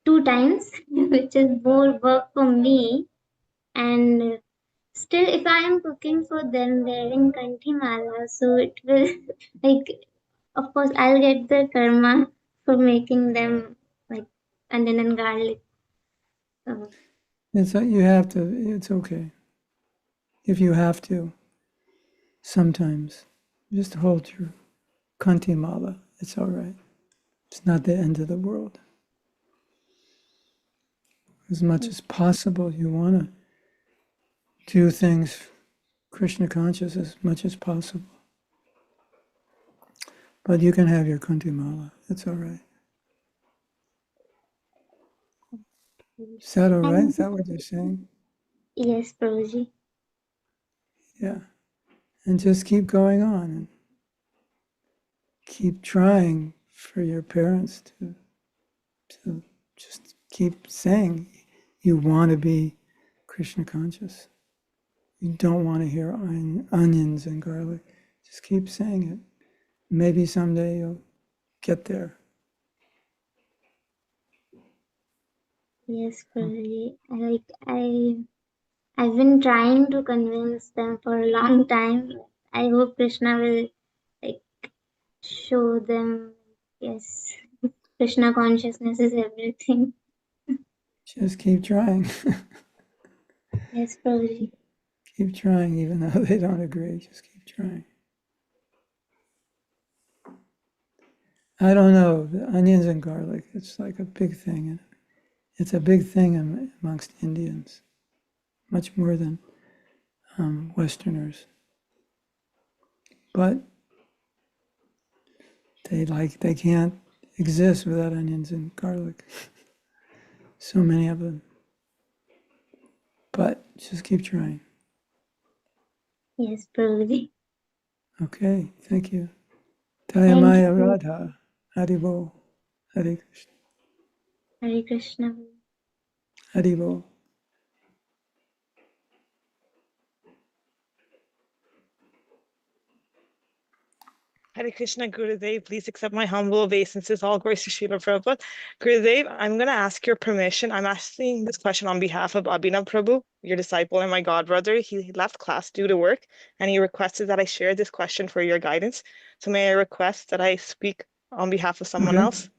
2 times, which is more work for me. And still, if I am cooking for them wearing kanti mala, so it will like, of course, I'll get the karma for making them like onion and garlic. You have to. It's okay. If you have to, sometimes, just hold your kanti mala. It's all right. It's not the end of the world. As much as possible, you want to do things Krishna conscious as much as possible. But you can have your kanti mala. It's all right. Is that all right? Is that what you're saying? Yes, Prabhuji. Yeah. And just keep going on and keep trying for your parents to just keep saying you want to be Krishna conscious. You don't want to hear onions and garlic. Just keep saying it. Maybe someday you'll get there. Yes, Prabhuji. I've been trying to convince them for a long time. I hope Krishna will like show them, yes, Krishna consciousness is everything. Just keep trying. Yes, Prabhuji. Keep trying, even though they don't agree. Just keep trying. I don't know. The onions and garlic, it's like a big thing. It's a big thing amongst Indians, much more than Westerners. But they can't exist without onions and garlic. So many of them. But just keep trying. Yes, Prabhuji. Okay, thank you. Thank Maya you. Radha, Haribol, Hare Krishna. Hare Krishna. Haribol. Hare Krishna, Gurudev, please accept my humble obeisances. All glories to Srila Prabhupada. Gurudev, I'm going to ask your permission. I'm asking this question on behalf of Abhinav Prabhu, your disciple and my godbrother. He left class due to work, and he requested that I share this question for your guidance. So may I request that I speak on behalf of someone else?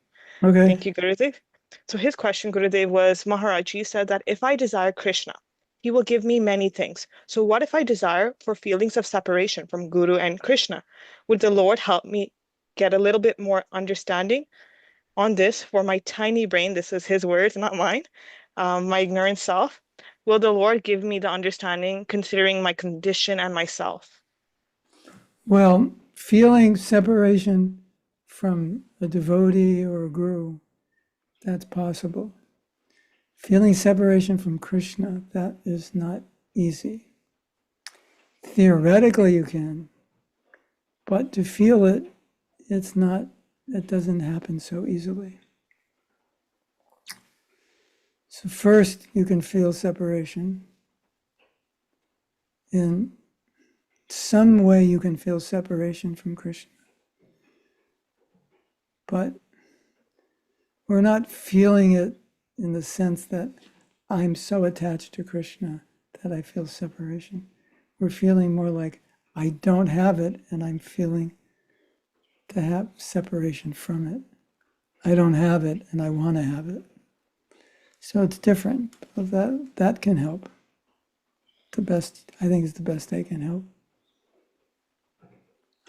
Okay. Thank you, Gurudev. So his question, Gurudev, was, Maharaj, you said that if I desire Krishna, he will give me many things. So what if I desire for feelings of separation from Guru and Krishna? Would the Lord help me get a little bit more understanding on this for my tiny brain? This is his words, not mine, my ignorant self. Will the Lord give me the understanding considering my condition and myself? Well, feeling separation from a devotee or a guru, that's possible. Feeling separation from Krishna, that is not easy. Theoretically you can, but to feel it, it doesn't happen so easily. So first you can feel separation. In some way you can feel separation from Krishna. But we're not feeling it in the sense that I'm so attached to Krishna that I feel separation. We're feeling more like I don't have it and I'm feeling to have separation from it. I don't have it and I want to have it. So it's different. But that can help. I think it's the best I can help.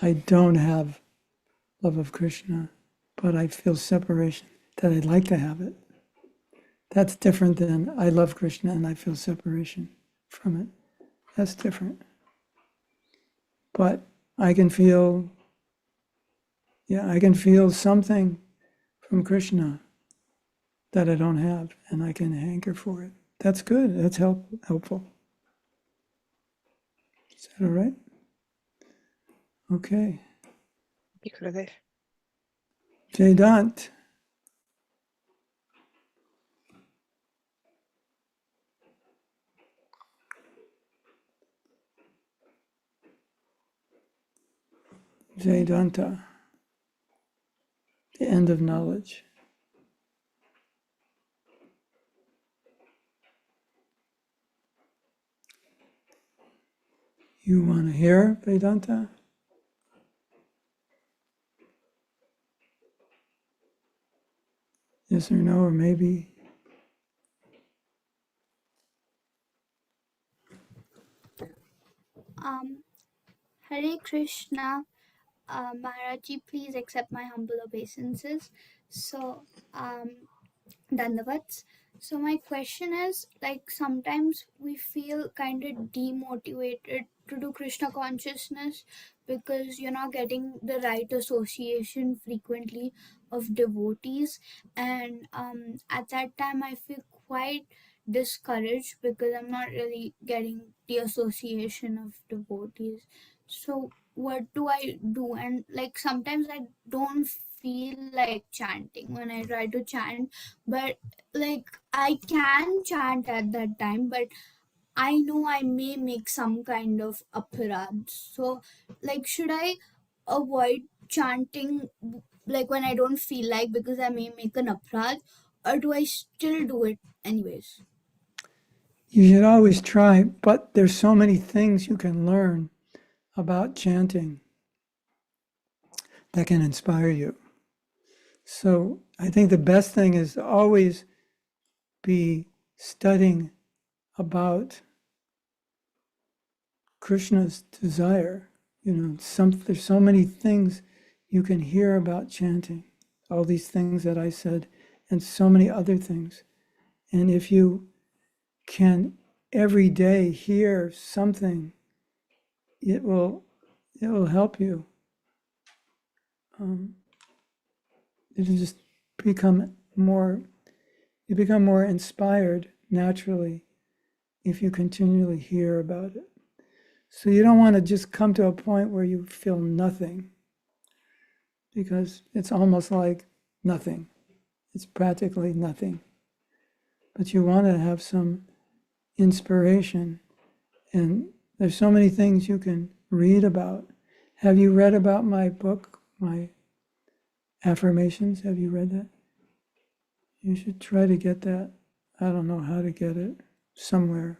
I don't have love of Krishna, but I feel separation, that I'd like to have it. That's different than I love Krishna and I feel separation from it. That's different. But I can feel something from Krishna that I don't have, and I can hanker for it. That's good. That's helpful. Is that all right? Okay. Vedant. Vedanta, the end of knowledge. You want to hear Vedanta? Yes or no, or maybe? Hare Krishna, Maharaji, please accept my humble obeisances. So, Dandavats. So my question is, like, sometimes we feel kind of demotivated to do Krishna consciousness because you're not getting the right association frequently of devotees, and at that time I feel quite discouraged because I'm not really getting the association of devotees. So what do I do? And like sometimes I don't feel like chanting when I try to chant, but like I can chant at that time, but I know I may make some kind of aparad. So like should I avoid chanting like when I don't feel like because I may make an aparad, or do I still do it anyways? You should always try, but there's so many things you can learn about chanting that can inspire you. So I think the best thing is to always be studying about Krishna's desire. There's so many things you can hear about chanting, all these things that I said, and so many other things. And if you can every day hear something, it will help you. It'll just become more inspired naturally if you continually hear about it. So you don't want to just come to a point where you feel nothing, because it's almost like nothing. It's practically nothing. But you want to have some inspiration, and there's so many things you can read about. Have you read about my book, my affirmations? Have you read that? You should try to get that. I don't know how to get it. Somewhere.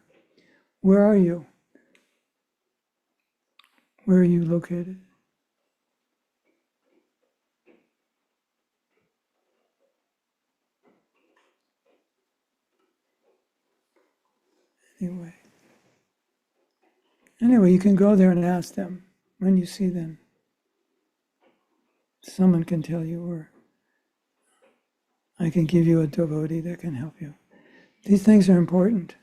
Where are you? Where are you located? Anyway, you can go there and ask them when you see them. Someone can tell you, or I can give you a devotee that can help you. These things are important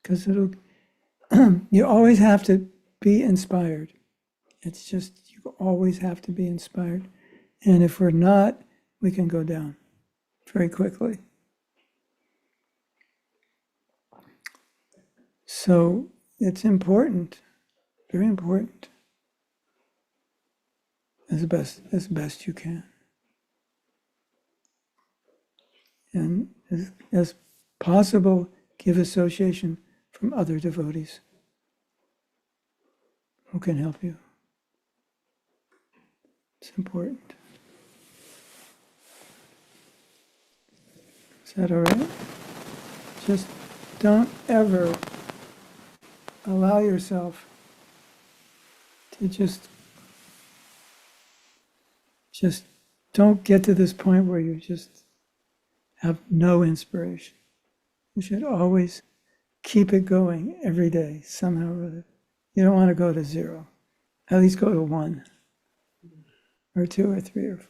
because you always have to be inspired. It's just, you always have to be inspired. And if we're not, we can go down very quickly. So it's important, very important, as best you can. And as possible, give association from other devotees who can help you. It's important. Is that all right? Just don't ever allow yourself to just don't get to this point where you just have no inspiration. You should always keep it going every day, somehow or other. You don't want to go to 0. At least go to 1 or 2 or 3 or 4.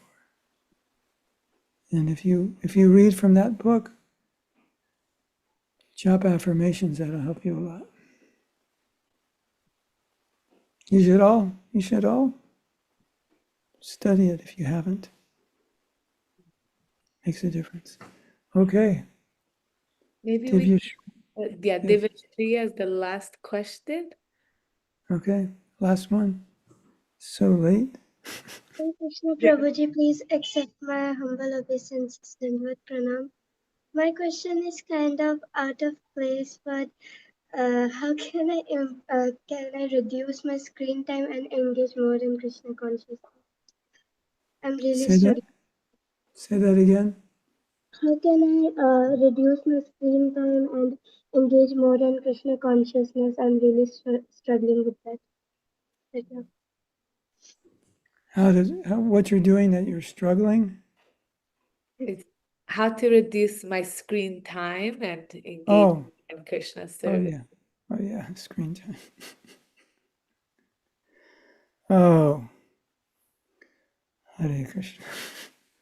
And if you read from that book, japa affirmations, that'll help you a lot. You should all study it if you haven't. Makes a difference. Okay. Maybe Yes. Devashri as the last question. Okay, last one. So late. Hare Krishna Prabhuji, please accept my humble obeisances and with pranam. My question is kind of out of place, but how can I reduce my screen time and engage more in Krishna consciousness? I'm really struggling. Say that again. How can I reduce my screen time and engage more in Krishna consciousness? I'm really struggling with that right now. What you're doing that you're struggling? It's how to reduce my screen time and engage in Krishna service. Oh yeah, screen time. Oh, Hare Krishna.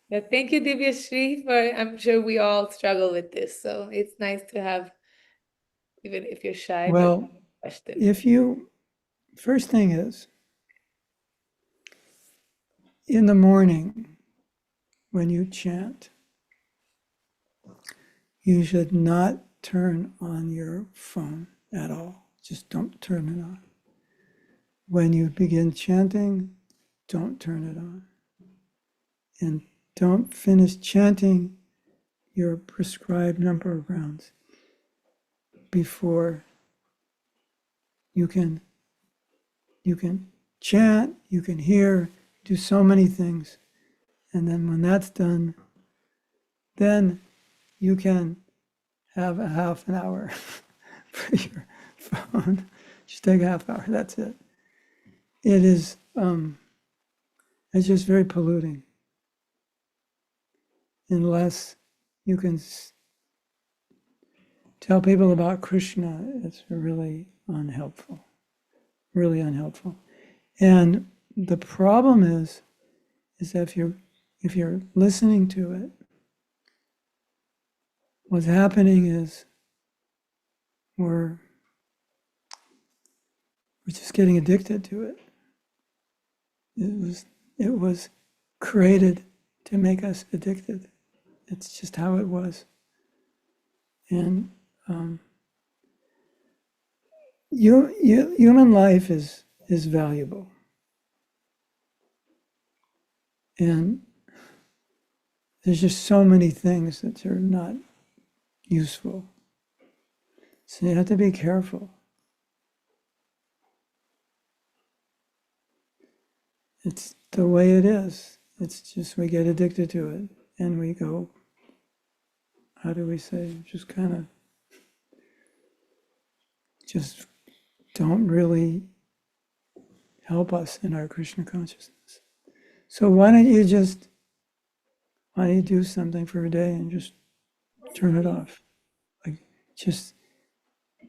Yeah, thank you, Divyashri, I'm sure we all struggle with this, so it's nice to have, even if you're shy. Well, question. First thing is, in the morning, when you chant, you should not turn on your phone at all. Just don't turn it on. When you begin chanting, don't turn it on. And don't finish chanting your prescribed number of rounds before you can chant, you can hear, do so many things. And then when that's done, then you can have a half an hour for your phone. Just take a half hour, that's it. It is, it's just very polluting. Unless you can tell people about Krishna, it's really unhelpful, really unhelpful. And the problem is that if you're listening to it, what's happening is we're just getting addicted to it. It was created to make us addicted. It's just how it was. And human life is valuable. And there's just so many things that are not useful. So you have to be careful. It's the way it is. It's just we get addicted to it and we go, how do we say, just kind of just don't really help us in our Krishna consciousness. So why don't you do something for a day and just turn it off? Like just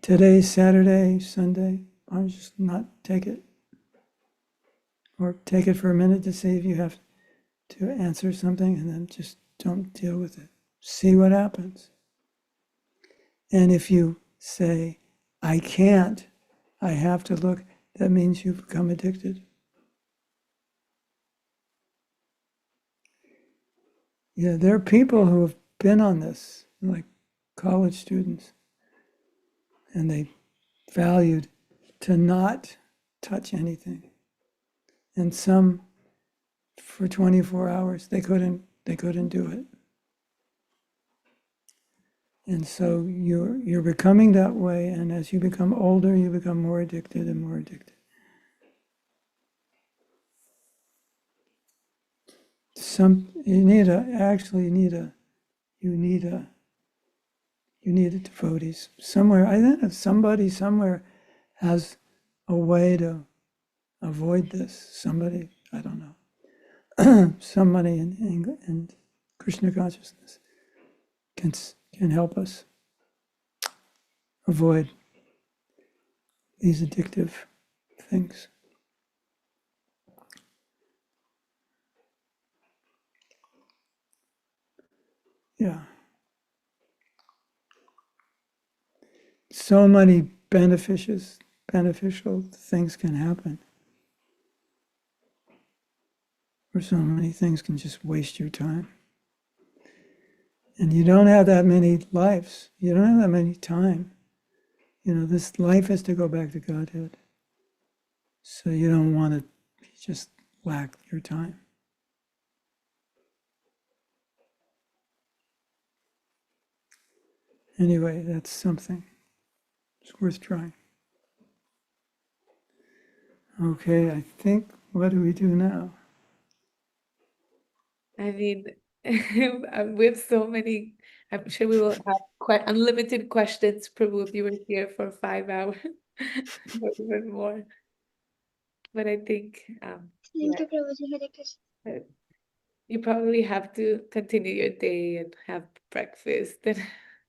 today's Saturday, Sunday, why don't you just not take it? Or take it for a minute to see if you have to answer something and then just don't deal with it. See what happens. And if you say, I can't, I have to look, that means you've become addicted. Yeah, there are people who have been on this, like college students, and they valued to not touch anything. And some, for 24 hours, they couldn't do it. And so you're becoming that way, and as you become older, you become more addicted and more addicted. You need a devotees somewhere. I don't know, somebody somewhere has a way to avoid this. Somebody, I don't know, somebody in Krishna consciousness can help us avoid these addictive things. Yeah. So many beneficial things can happen. Or so many things can just waste your time. And you don't have that many lives. You don't have that many time. This life has to go back to Godhead. So you don't want to just lack your time. Anyway, that's something. It's worth trying. Okay, I think, what do we do now? I mean, we have so many. I'm sure we will have quite unlimited questions, Prabhu, if you were here for 5 hours or even more. But I think Thank you, Prabhuji. Hare Krishna. you probably have to continue your day and have breakfast and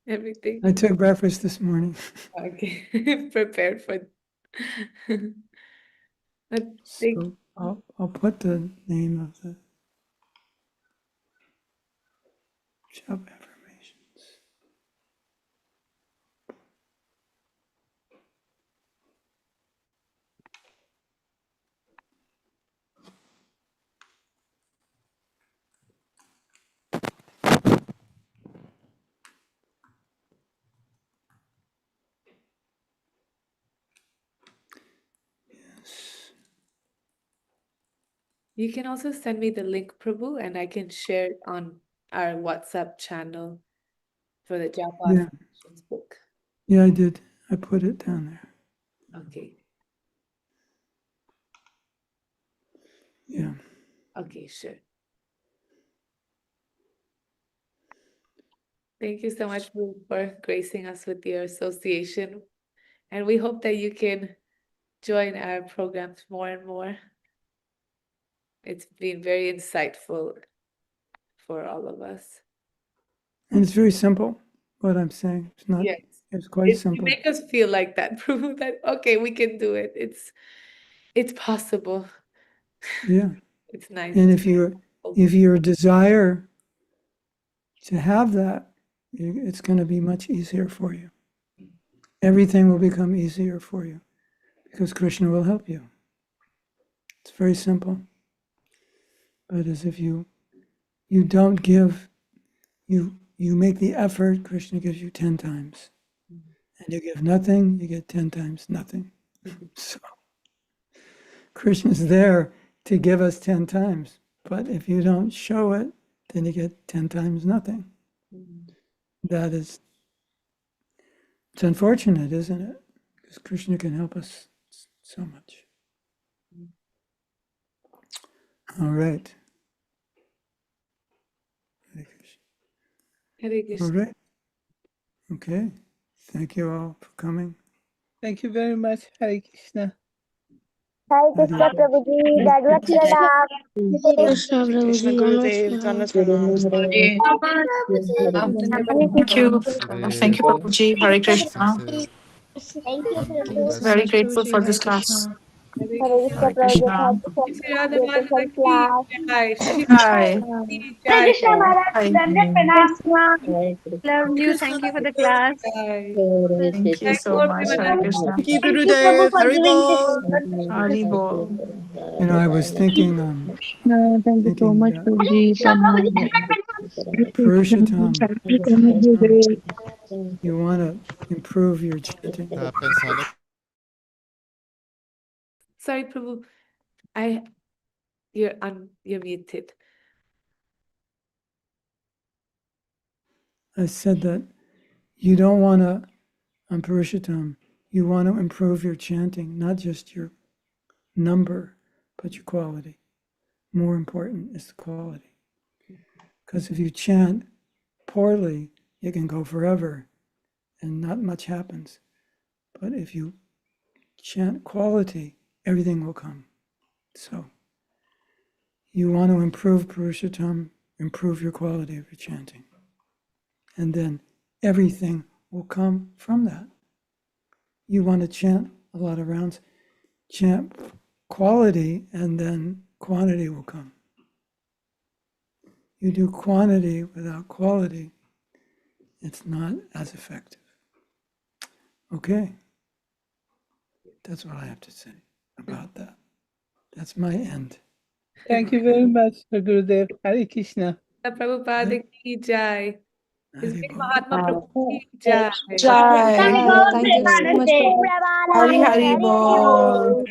everything. I took breakfast this morning. Okay, prepared for. I think So I'll put the name of the job affirmations. Yes. you can also send me the link, Prabhu, and I can share it on our WhatsApp channel for the japa Yeah. affirmations book. Yeah, I did. I put it down there. Okay. Yeah. Okay, sure. Thank you so much for gracing us with your association. And we hope that you can join our programs more and more. It's been very insightful for all of us. And it's very simple, what I'm saying. It's not, Yes. it's quite You simple. make us feel like that, prove that, okay, we can do it. It's possible. Yeah. It's nice. And if your desire to have that, it's going to be much easier for you. Everything will become easier for you because Krishna will help you. It's very simple. But as if you don't give, you make the effort, Krishna gives you 10 times. And you give nothing, you get 10 times nothing. So Krishna's there to give us 10 times. But if you don't show it, then you get 10 times nothing. That is, it's unfortunate, isn't it? Because Krishna can help us so much. All right. Hare Krishna. Hare Krishna. All right. Okay. Thank you all for coming. Thank you very much, Hare Krishna. Hare Krishna, Prabhuji. Dadvat Pranam. Krishna Gurudev, Dandavat Thank you. Thank you, Prabhuji. Hare Krishna. Thank you, Thank you Prabhu. so Very much, grateful Prabhuji. for Hare this class. Krishna. Hare Krishna, Hare Prabhuji. Krishna. Thank you for Radha-Madhava beautiful ki class. jai. Shri Hi. ki Hare jai. Krishna, Maharaj. Hi. Dandar Pranam. Love you. Thank you for the class. Jai. Thank you Thank so you, much. Hare everyone. Krishna. Thank you, Thank you, Prabhu, Gurudev. for giving Haribol. this. Haribol. I was thinking, Thank you so much, Prabhuji, for Purushottam, you want to improve your chanting. Sorry, Prabhu. You're muted. I said that you don't want to, on Purushottam, you want to improve your chanting, not just your number, but your quality. More important is the quality. Because if you chant poorly, you can go forever and not much happens. But if you chant quality, everything will come. So you want to improve Purushottam, improve your quality of your chanting. And then everything will come from that. You want to chant a lot of rounds, chant quality, and then quantity will come. You do quantity without quality, it's not as effective. Okay? That's what I have to say about that. That's my end. Thank you very much, Gurudev. Hare Krishna. Prabhupada ki jai. HG Mahatma Prabhu ki jai. Jai. Thank you so much. Prabhupada. Hari Hari Bol.